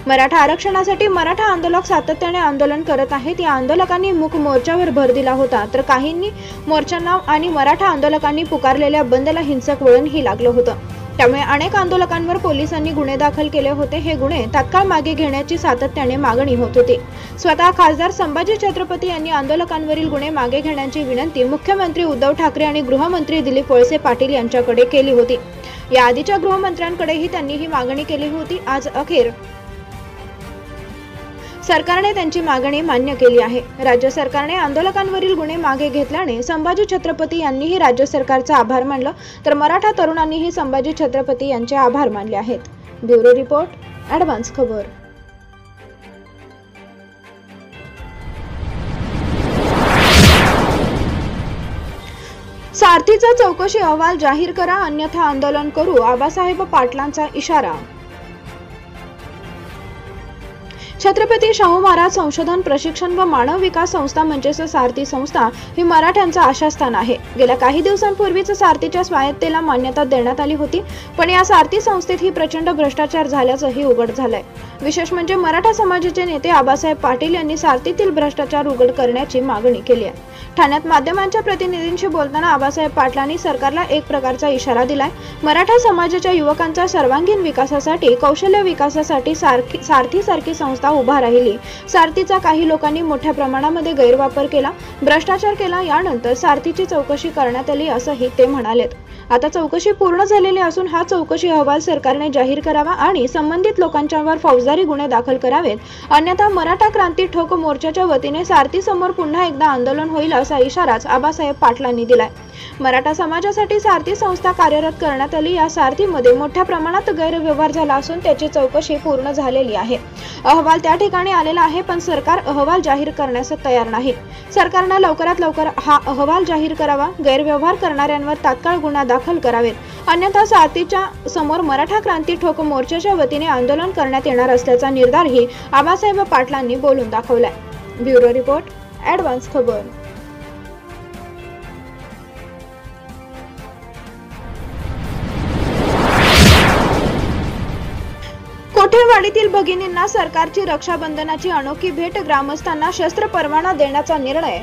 मराठा आरक्षणासाठी मराठा आंदोलक सातत्याने आंदोलन करत आहेत। या आंदोलकांनी मूक मोर्चावर भर दिला होता, तर काहींनी मोर्चांना आणि मराठा आंदोलकांनी पुकारलेल्या बंदला हिंसक वळणही लागलं होतं। त्यामुळे अनेक आंदोलकांवर पोलिसांनी गुन्हे दाखल केले होते। हे गुन्हे तात्काळ मागे घेण्याची सातत्याने मागणी होत होती। स्वतः खासदार संभाजी छत्रपती यांनी आंदोलकांवरील गुन्हे मागे घेण्याची विनंती मुख्यमंत्री उद्धव ठाकरे आणि गृहमंत्री दिलीप वळसे पाटील यांच्याकडे केली होती। या आधीच्या गृहमंत्र्यांकडेही त्यांनी ही मागणी केली होती। आज अखेर सरकारने त्यांची मागणी मान्य केली आहे। राज्य सरकारने आंदोलकांवरील गुन्हे मागे घेतल्याने संभाजी छत्रपती यांनीही राज्य सरकारचा आभार मानलं, तर मराठा तरुणांनीही संभाजी छत्रपती यांचे आभार मानले आहेत। ब्युरो रिपोर्ट, ॲडव्हान्स खबर। सारथीचा चौकशी अहवाल जाहीर करा, अन्यथा आंदोलन करू, आबासाहेब पाटलांचा इशारा। छत्रपती शाहू महाराज संशोधन, प्रशिक्षण व मानव विकास संस्था म्हणजेच सारथी संस्था ही मराठ्यांचं आशास्थान आहे। गेल्या काही दिवसांपूर्वीच सारथीच्या स्वायत्तेला मान्यता देण्यात आली होती, पण या सारथी संस्थेत ही प्रचंड भ्रष्टाचार झाल्याचंही उघड झालंय। विशेष म्हणजे मराठा समाजाचे नेते आबासाहेब पाटील यांनी सारथीतील भ्रष्टाचार उघड करण्याची मागणी केली आहे। ठाण्यात माध्यमांच्या प्रतिनिधींशी बोलताना आबासाहेब पाटलांनी सरकारला एक प्रकारचा इशारा दिलाय। मराठा समाजाच्या युवकांच्या सर्वांगीण विकासासाठी, कौशल्य विकासासाठी सारथीसारखी संस्था उभा राहिली। सारथीचा काही लोकांनी मोठ्या प्रमाणामध्ये गैरवापर केला, भ्रष्टाचार केला। यानंतर सारथीची चौकशी करण्यात आली, असंही ते म्हणालेत। आता चौकशी पूर्ण झालेली असून हा चौकशी अहवाल सरकारने जाहीर करावा आणि संबंधित लोकांच्यावर फौजदारी गुन्हे दाखल करावेत, अन्यथा मराठा क्रांती ठोक मोर्चाच्या वतीने सारथी समोर पुन्हा एकदा आंदोलन होईल, असा इशाराच आबासाहेब पाटलांनी दिलाय। मराठा समाजासाठी सारथी संस्था कार्यरत करण्यात आली। या सारथीमध्ये मोठ्या प्रमाणात गैरव्यवहार झाला असून त्याची चौकशी पूर्ण झालेली आहे। अहवाल त्या ठिकाणी आलेला आहे, पण सरकार अहवाल जाहीर करण्यास तयार नाही। सरकारने लवकरात लवकर हा अहवाल जाहीर करावा, गैरव्यवहार करणाऱ्यांवर तात्काळ गुन्हा दाखल करावेत, अन्यथा सारथीच्या समोर मराठा क्रांती ठोक मोर्चाच्या वतीने आंदोलन करण्यात येणार असल्याचा निर्धारही आबासाहेब पाटलांनी बोलून दाखवलाय। ब्युरो रिपोर्ट, ॲडव्हान्स खबर। कोठेवाडीतील भगिनींना सरकारची रक्षाबंधनाची अनोखी भेट, ग्रामस्थांना शस्त्र परवाना देण्याचा निर्णय।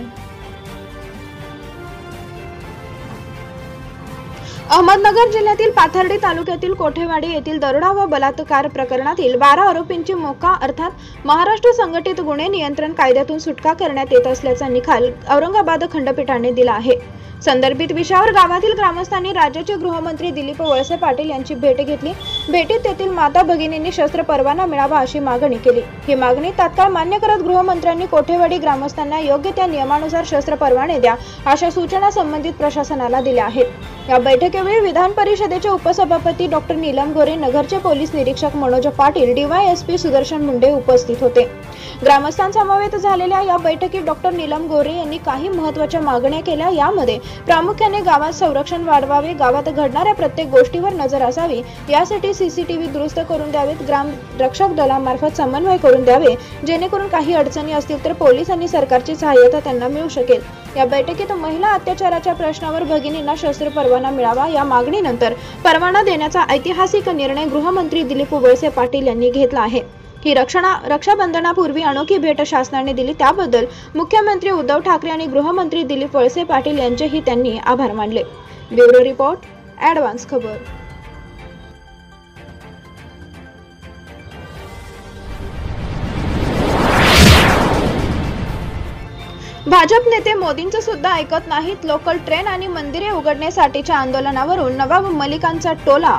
अहमदनगर जिल्ह्यातील पाथर्डी तालुक्यातील कोठेवाडी येथील दरोडा व बलात्कार प्रकरणातील 12 आरोपींची मोका अर्थात महाराष्ट्र संघटित गुन्हे नियंत्रण कायद्यातून सुटका करण्यात येत असल्याचा निकाल औरंगाबाद खंडपीठाने दिला आहे। संदर्भित विषयावर गावातील ग्रामस्थांनी राज्याचे गृहमंत्री दिलीप वळसे पाटील यांची भेट घेतली। भेटीत तेथील माता भगिनींनी शस्त्र परवाना मिळावा अशी मागणी केली। ही मागणी तात्काळ मान्य करत गृहमंत्र्यांनी कोठेवाडी ग्रामस्थांना योग्य त्या नियमानुसार शस्त्र परवाने द्या अशा सूचना संबंधित प्रशासनाला दिल्या आहेत। या बैठकीवेळी विधान परिषदेचे उपसभापती डॉक्टर नीलम गोरे, नगरचे पोलीस निरीक्षक मनोज पाटील, DYSP सुदर्शन मुंडे उपस्थित होते। ग्रामस्थांसमवेत झालेल्या या बैठकीत डॉक्टर नीलम गोरे यांनी काही महत्त्वाच्या मागण्या केल्या। यामध्ये प्रामुख्याने गावात संरक्षण वाढवावे, गावात घडणाऱ्या प्रत्येक गोष्टीवर नजर असावी, यासाठी CCTV दुरुस्त करून द्यावेत, ग्राम रक्षक दलामार्फत समन्वय करून द्यावे, जेणेकरून काही अडचणी असतील तर पोलीस आणि सरकारची सहाय्यता त्यांना मिळू शकेल। या बैठकीत महिला अत्याचाराच्या प्रश्नावर भगिनींना शस्त्र परवाना मिळावा या मागणीनंतर परवाना देण्याचा ऐतिहासिक निर्णय गृहमंत्री दिलीप वळसे पाटील यांनी घेतला आहे। ही रक्षाबंधनापूर्वी अनोखी भेट शासनाने दिली, त्याबद्दल मुख्यमंत्री उद्धव ठाकरे आणि गृहमंत्री दिलीप वळसे पाटील यांचेही त्यांनी आभार मानले। ब्युरो रिपोर्ट, ॲडव्हान्स खबर। भाजप नेते मोदींचं सुद्धा ऐकत नाहीत, लोकल ट्रेन आणि मंदिरे उघडण्यासाठीच्या आंदोलनावरून नवाब मलिकांचा टोला।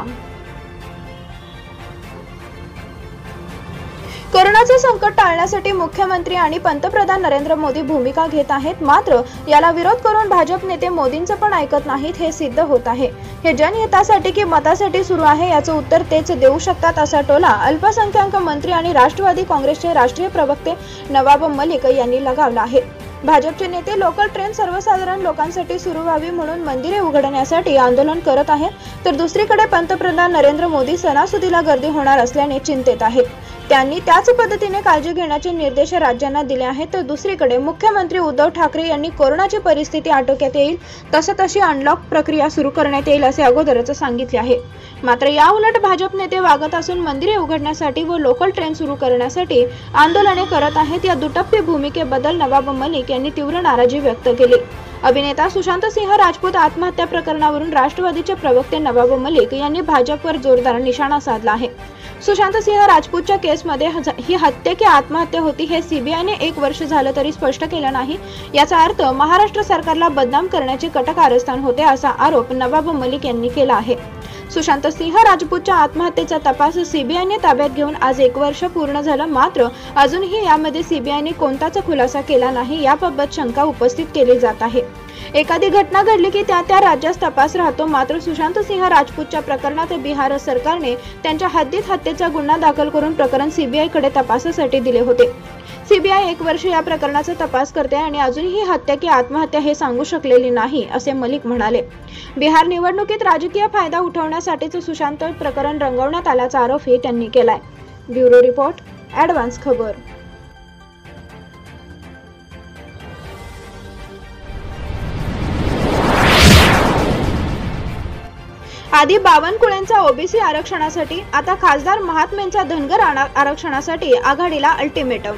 कोरोनाचे संकट टाळण्यासाठी मुख्यमंत्री आणि पंतप्रधान नरेंद्र मोदी भूमिका घेत आहेत, मात्र याला विरोध करून भाजप नेते मोदींचं पण ऐकत नाहीत हे सिद्ध होत आहे। हे जनहितासाठी की मतासाठी सुरू आहे याचं उत्तर तेच देऊ शकतात असा टोला अल्पसंख्याक मंत्री आणि राष्ट्रवादी काँग्रेसचे राष्ट्रीय प्रवक्ते नवाब मलिक यांनी लगावला आहे। भाजपचे नेते लोकल ट्रेन सर्वसाधारण लोकांसाठी सुरू व्हावी म्हणून मंदिरे उघडण्यासाठी आंदोलन करत आहेत, तर दुसरीकडे पंतप्रधान नरेंद्र मोदी सणासुदीला गर्दी होणार असल्याने चिंतेत आहेत। त्यांनी त्याच पद्धतीने काळजी घेण्याचे निर्देश राज्यांना दिले आहेत, तर दुसरीकडे मुख्यमंत्री उद्धव ठाकरे यांनी कोरोनाची परिस्थिती आटोक्यात येईल तशी अनलॉक प्रक्रिया सुरू करण्यात येईल असे अगोदरच सांगितले आहे। मात्र या उलट भाजप नेते वागत असून मंदिरे उघडण्यासाठी व लोकल ट्रेन सुरू करण्यासाठी आंदोलने करत आहेत। या दुटप्पी भूमिकेबद्दल नवाब मलिक यांनी तीव्र नाराजी व्यक्त केली। अभिनेता सुशांत सिंह राजपूत आत्महत्या प्रकरणावरून राष्ट्रवादीचे प्रवक्ते नवाब मलिक यांनी भाजपवर जोरदार निशाणा साधला आहे। सुशांत सिंह राजपूतच्या केसमध्ये ही हत्या की आत्महत्या होती हे सीबीआयने 1 वर्ष झालं तरी स्पष्ट केलं नाही। याचा अर्थ महाराष्ट्र सरकारला बदनाम करण्याचे कट कारस्थान होते असा आरोप नवाब मलिक यांनी केला आहे। सुशांत सिंह राजपूतच्या आत्महत्येचा तपास सीबीआयने ताब्यात घेऊन आज 1 वर्ष पूर्ण झालं, मात्र अजूनही यामध्ये सीबीआयने कोणताच खुलासा केला नाही, याबाबत शंका उपस्थित केली जात आहे। एखादी घटना घडली की त्या राज्यात तपास राहतो, मात्र सुशांत सिंह राजपूतच्या प्रकरणात बिहार सरकारने त्यांच्या हद्दीत हत्येचा गुन्हा दाखल करून प्रकरण सीबीआयकडे तपासासाठी दिले होते। सीबीआय 1 वर्ष या प्रकरणाचा तपास करते आणि अजूनही हत्या की आत्महत्या हे सांगू शकलेली नाही असे मलिक म्हणाले। बिहार निवडणुकीत राजकीय फायदा उठवण्यासाठीच सुशांत प्रकरण रंगवण्यात आल्याचा आरोपही त्यांनी केलाय। ब्युरो रिपोर्ट, ॲडव्हान्स खबर। आधी बावनकुळेंचा ओबीसी आरक्षणासाठी, आता खासदार महात्मेंचा धनगर आरक्षणासाठी आघाडीला अल्टिमेटम।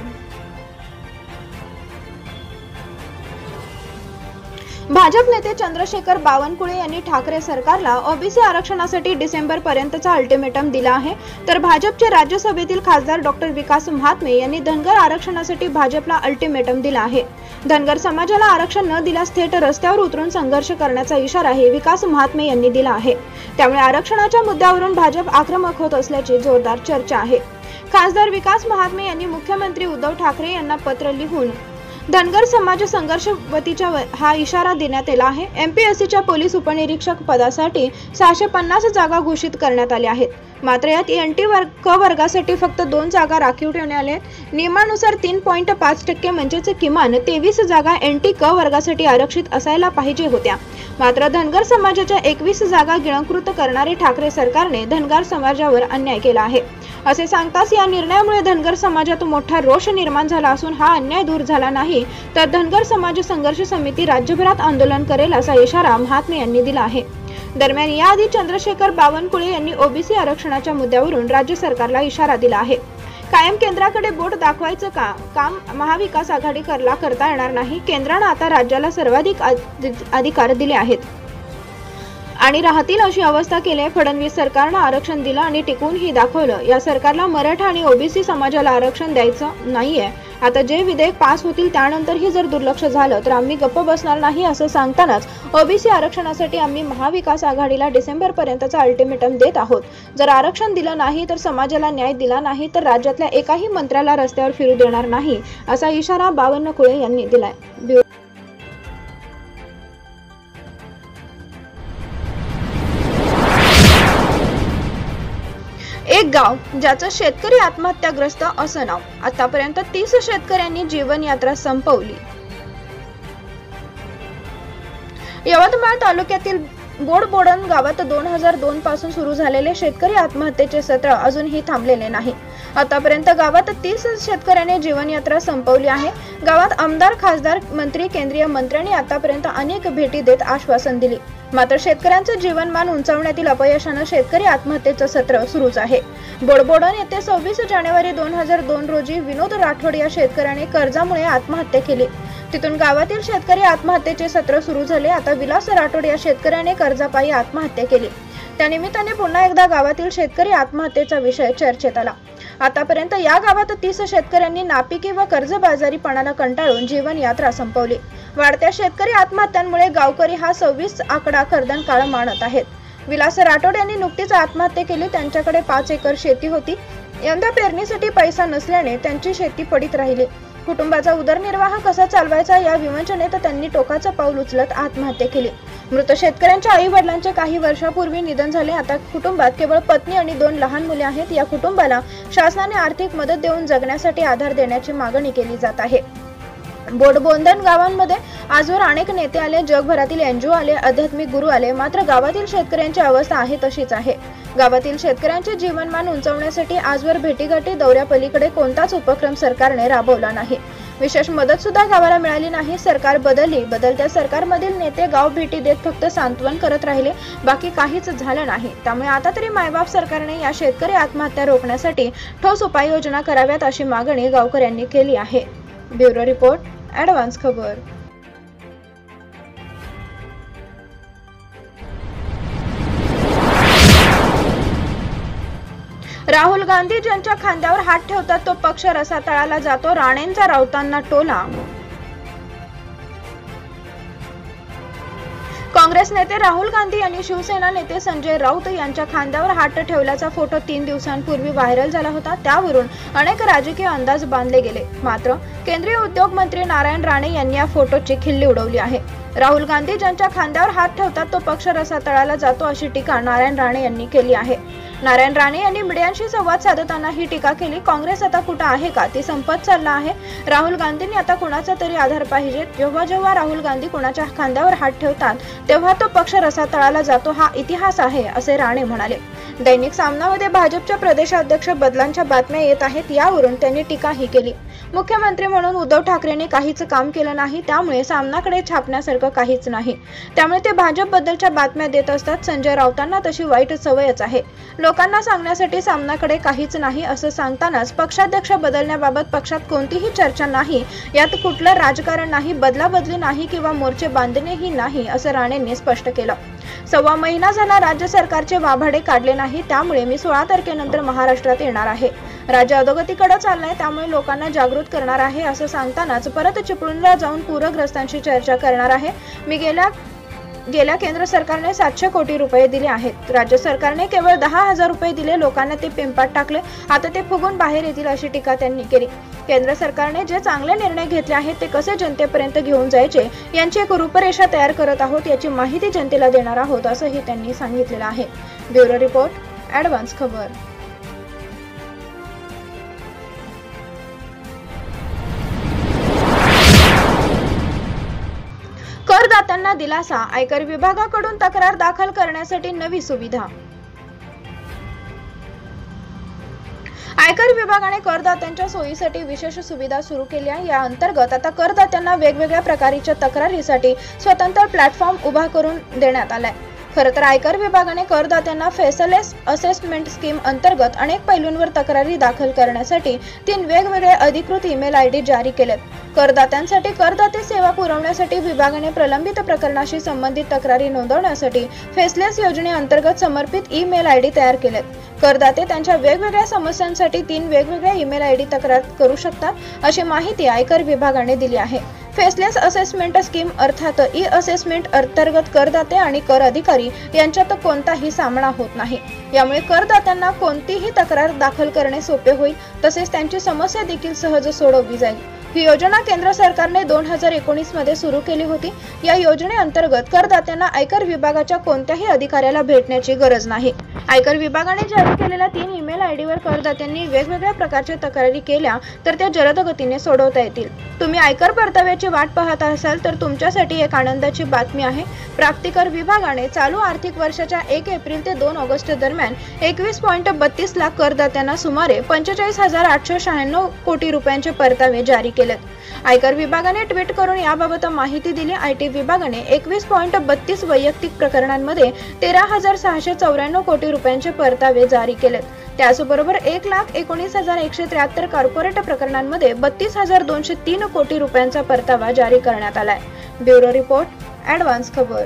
भाजप नेते चंद्रशेखर बावनकुळे यांनी ठाकरे सरकारला ओबीसी आरक्षणासाठी डिसेंबर पर्यंतचा अल्टिमेटम दिला आहे, तर भाजपचे राज्यसभेतील खासदार डॉक्टर विकास महात्मे यांनी धनगर आरक्षणासाठी भाजपला अल्टिमेटम दिला आहे। धनगर समाजाला आरक्षण न दिल्यास थेट रस्त्यावर उतरून संघर्ष करण्याचा इशाराही विकास महात्मे यांनी दिला आहे। त्यामुळे आरक्षणाच्या मुद्द्यावरून भाजप आक्रमक होत असल्याची जोरदार चर्चा आहे। खासदार विकास महात्मे यांनी मुख्यमंत्री उद्धव ठाकरे यांना पत्र लिहून धनगर समाज संघर्षवतीचा हा इशारा देण्यात आला आहे। एमपीएससीच्या पोलीस उपनिरीक्षक पदासाठी 650 जागा घोषित करण्यात आल्या आहेत, मात्र यात एनटी क वर्गासाठी फक्त 2 जागा राखीव ठेवण्यात आल्या आहेत। नियमानुसार 3.5% म्हणजेच किमान 23 जागा एनटी क वर्गासाठी आरक्षित असायला पाहिजे होत्या, मात्र धनगर समाजाच्या 21 जागा गिळंकृत करणारे ठाकरे सरकारने धनगर समाजावर अन्याय केला आहे असे सांगताच या निर्णयामुळे धनगर समाजात मोठा रोष निर्माण झाला असून हा अन्याय दूर झाला नाही तर धनगर समाज संघर्ष समिती राज्यभरात आंदोलन करेल असा इशारा महात्मे यांनी दिला आहे। दरम्यान याआधी चंद्रशेखर बावनकुळे यांनी ओबीसी आरक्षणाच्या मुद्द्यावरून राज्य सरकारला इशारा दिला आहे। कायम केंद्राकडे बोट दाखवायचं काम महाविकास आघाडीला करता येणार नाही। केंद्राने आता राज्याला सर्वाधिक अधिकार दिले आहेत आणि राहतील अशी अवस्था केली। फडणवीस सरकारने आरक्षण दिलं आणि टिकूनही दाखवलं। या सरकारला मराठा आणि ओबीसी समाजाला आरक्षण द्यायचं नाहीये आता जे विधेयक पास होतील त्यानंतरही जर दुर्लक्ष झालं तर आम्ही गप्प बसणार नाही असं सांगतानाच ओबीसी आरक्षणासाठी आम्ही महाविकास आघाडीला डिसेंबर पर्यंतचा अल्टिमेटम देत आहोत. जर आरक्षण दिलं नाही तर समाजाला न्याय दिला नाही तर राज्यातल्या एकाही मंत्र्याला रस्त्यावर फिरू देणार नाही असा इशारा बावनकुळे यांनी दिलाय. एक गाव ज्याचं शेतकरी आत्महत्याग्रस्त असं नाव. आतापर्यंत 30 शेतकऱ्यांनी जीवन यात्रा संपवली. यवतमाळ तालुक्यातील बोडबोडण गावात 2002 पासून सुरू झालेले शेतकरी आत्महत्येचे सत्र अजूनही थांबलेले नाही. आतापर्यंत गावात 30 शेतकऱ्यांनी जीवन यात्रा संपवली आहे. गावात आमदार, खासदार, मंत्री, केंद्रीय मंत्र्यांनी आतापर्यंत अनेक भेटी देत आश्वासन दिली. मात्र शेतकऱ्यांचं जीवनमान उंचावण्यातील अपयशानं शेतकरी आत्महत्येचं सत्र सुरूच आहे. बोडबोडण येथे 26 जानेवारी 2002 रोजी विनोद राठोड या शेतकऱ्याने कर्जामुळे आत्महत्या केली. तिथून गावातील शेतकरी आत्महत्येचे सत्र सुरू झाले. आता विलास राठोड या शेतकऱ्याने कर्जापायी आत्महत्या केली. त्यानिमित्ताने पुन्हा एकदा गावातील शेतकरी आत्महत्येचा विषय चर्चेत आला. आतापर्यंत या गावात 30 शेतकऱ्यांनी नापिकी व कर्जबाजारीपणाला कंटाळून जीवन यात्रा संपवली. वाढत्या शेतकरी आत्महत्यांमुळे गावकरी हा 26 आकडा कर्दन काळ मानत आहेत. विलास राठोड यांनी नुकतीच आत्महत्या केली. त्यांच्याकडे 5 एकर शेती होती. यंदा पेरणीसाठी पैसा नसल्याने त्यांची शेती पडीत राहिली. कुटुंबाचा उदरनिर्वाह कसा चालवायचा या विवंचनेत त्यांनी टोकाचं पाऊल उचलत आत्महत्या केली. मृत शेतकऱ्यांच्या आई वडिलांचे काही वर्षापूर्वी निधन झाले. आता कुटुंबात केवळ पत्नी आणि 2 लहान मुले आहेत. या कुटुंबाला शासनाने आर्थिक मदत देऊन जगण्यासाठी आधार देण्याची मागणी केली जात आहे. बोडबोडण गावांमध्ये आजवर अनेक नेते आले, जगभरातील एनजीओ आले, आध्यात्मिक गुरु आले, मात्र गावातील शेतकऱ्यांची अवस्था आहे तशीच आहे. गावातील शेतकऱ्यांचे जीवनमान उंचावण्यासाठी आजवर भेटीगाठी दौऱ्यापलीकडे कोणताच उपक्रम सरकारने राबवला नाही. विशेष मदत सुद्धा गावाला मिळाली नाही. सरकार बदलली, बदलत्या सरकारमधील नेते गाव भेटी देत फक्त सांत्वन करत राहिले, बाकी काहीच झालं नाही. त्यामुळे आता तरी मायबाप सरकारने या शेतकरी आत्महत्या रोखण्यासाठी ठोस उपाययोजना कराव्यात अशी मागणी गावकऱ्यांनी केली आहे. ब्युरो रिपोर्ट, ॲडव्हान्स खबर. राहुल गांधी ज्यांच्या खांद्यावर हात ठेवतात तो पक्ष रसातळाला जातो. राणेंचा राऊतांना टोला. काँग्रेस नेते राहुल गांधी यांनी शिवसेना नेते संजय राऊत यांच्या खांद्यावर हात ठेवल्याचा फोटो 3 दिवसांपूर्वी व्हायरल झाला होता. त्यावरून अनेक राजकीय अंदाज बांधले गेले. मात्र केंद्रीय उद्योग मंत्री नारायण राणे यांनी या फोटोची खिल्ली उडवली आहे. राहुल गांधी ज्यांच्या खांद्यावर हात ठेवतात तो पक्ष रसातळाला जातो अशी टीका नारायण राणे यांनी केली आहे. नारायण राणे यांनी मीडियांशी संवाद साधताना ही टीका केली. काँग्रेस आता कुठं आहे का, ती संपत चालला आहे. राहुल गांधींनी आता कुणाचा तरी आधार पाहिजे. जेव्हा राहुल गांधी कुणाच्या खांद्यावर हात ठेवतात तेव्हा तो पक्ष रसातळाला जातो, हा इतिहास आहे असे राणे म्हणाले. दैनिक सामनामध्ये भाजपच्या प्रदेशाध्यक्ष बदलांच्या बातम्या येत आहेत. यावरून त्यांनी टीकाही केली. मुख्यमंत्री म्हणून उद्धव ठाकरेंनी काहीच काम केलं नाही, त्यामुळे सामनाकडे छापण्यासारखं काहीच नाही. त्यामुळे ते भाजपबद्दलच्या बातम्या देत असतात. संजय राऊतांना तशी वाईट सवयच आहे. लोकांना सांगण्यासाठी सामनाकडे काहीच नाही असं सांगतानाच पक्षाध्यक्ष बदलण्याबाबत पक्षात कोणतीही चर्चा नाही, यात कुठलं राजकारण नाही, बदलाबदली नाही किंवा मोर्चे बांधणेही नाही असं राणेंनी स्पष्ट केलं. 1.25 महिना झाला राज्य सरकारचे वाभाडे काढले नाही, त्यामुळे मी 16 तारखेनंतर महाराष्ट्रात येणार आहे. राज्य अधोगतीकडे चाललंय, त्यामुळे लोकांना जागृत करणार आहे असं सांगतानाच परत चिपळूणला जाऊन पूरग्रस्तांशी चर्चा करणार आहे. मी गेल्या केंद्र सरकारने 700 कोटी रुपये दिले आहेत. राज्य सरकारने केवळ 10,000 रुपये दिले. लोकांना ते पिंपात टाकले. आता ते फुगून बाहेर येतील अशी टीका त्यांनी केली. केंद्र सरकारने जे चांगले निर्णय घेतले आहेत ते कसे जनतेपर्यंत घेऊन जायचे यांची एक रूपरेषा तयार करत आहोत, याची माहिती जनतेला देणार आहोत असंही त्यांनी सांगितलेलं आहे. ब्युरो रिपोर्ट, ॲडव्हान्स खबर. करदात्यांना दिलासा, आयकर विभागाकडून तक्रार दाखल करण्यासाठी नवी सुविधा. आयकर विभागाने करदात्यांच्या सोयीसाठी विशेष सुविधा सुरू केली आहे. या अंतर्गत आता करदात्यांना वेगवेगळ्या प्रकारच्या तक्रारीसाठी स्वतंत्र प्लॅटफॉर्म उभा करून देण्यात आलाय. खरं तर आयकर विभागाने करदात्यांना फेसलेस असेसमेंट स्कीम अंतर्गत अनेक पैलूंवर तक्रारी दाखल करण्यासाठी 3 वेगवेगळे अधिकृत ईमेल आयडी जारी केलेत। करदात्यांसाठी करदाते सेवा पुरवण्यासाठी विभागाने प्रलंबित प्रकरणाशी संबंधित तक्रारी नोंदवण्यासाठी फेसलेस योजनेअंतर्गत समर्पित ईमेल आयडी तयार केलेत। करदाते त्यांच्या वेगवेगळ्या समस्यांसाठी 3 वेगवेगळ्या ईमेल आयडी तक्रार करू शकतात, अशी माहिती आयकर विभागाने दिली आहे। फेसलेस असेसमेंट स्कीम अर्थात ई असेसमेंट अंतर्गत करदाते आणि कर अधिकारी यांच्यात कोणताही सामना होत नाही। यामुळे करदात्यांना कोणतीही तक्रार दाखल करणे सोपे होईल, तसेच त्यांची समस्या देखील सहज सोडवली जाईल। ही योजना केंद्र सरकारने 2019 मध्ये सुरू केली होती। या योजनेअंतर्गत करदात्यांना आयकर विभागाच्या कोणत्याही अधिकाऱ्याला भेटण्याची गरज नाही। आयकर विभागाने जारी केलेल्या 3 ईमेल आयडीवर करदात्यांनी वेगवेगळ्या प्रकारच्या तक्रारी केल्या तर त्या जलद गतीने सोडवता येतील। तुम्ही आयकर परताव्याची वाट पाहत असाल तर तुमच्यासाठी एक आनंदाची बातमी आहे। प्राप्तिकर विभागाने चालू आर्थिक वर्षाच्या 1 एप्रिल ते 2 ऑगस्ट दरम्यान 21.32 लाख करदात्यांना सुमारे 45,896 कोटी रुपयांचे परतावे जारी केलेत। आयकर विभागाने ट्विट करून याबाबत माहिती दिली। आयटी विभागाने 21.32 वैयक्तिक प्रकरणांमध्ये 13,694 कोटी रुपयांचे परतावे जारी केलेत। त्याचबरोबर 1,19,173 कॉर्पोरेट प्रकरणांमध्ये 32,203 कोटी रुपयांचा परतावा जारी करण्यात आलाय। ब्युरो रिपोर्ट, ॲडव्हान्स खबर।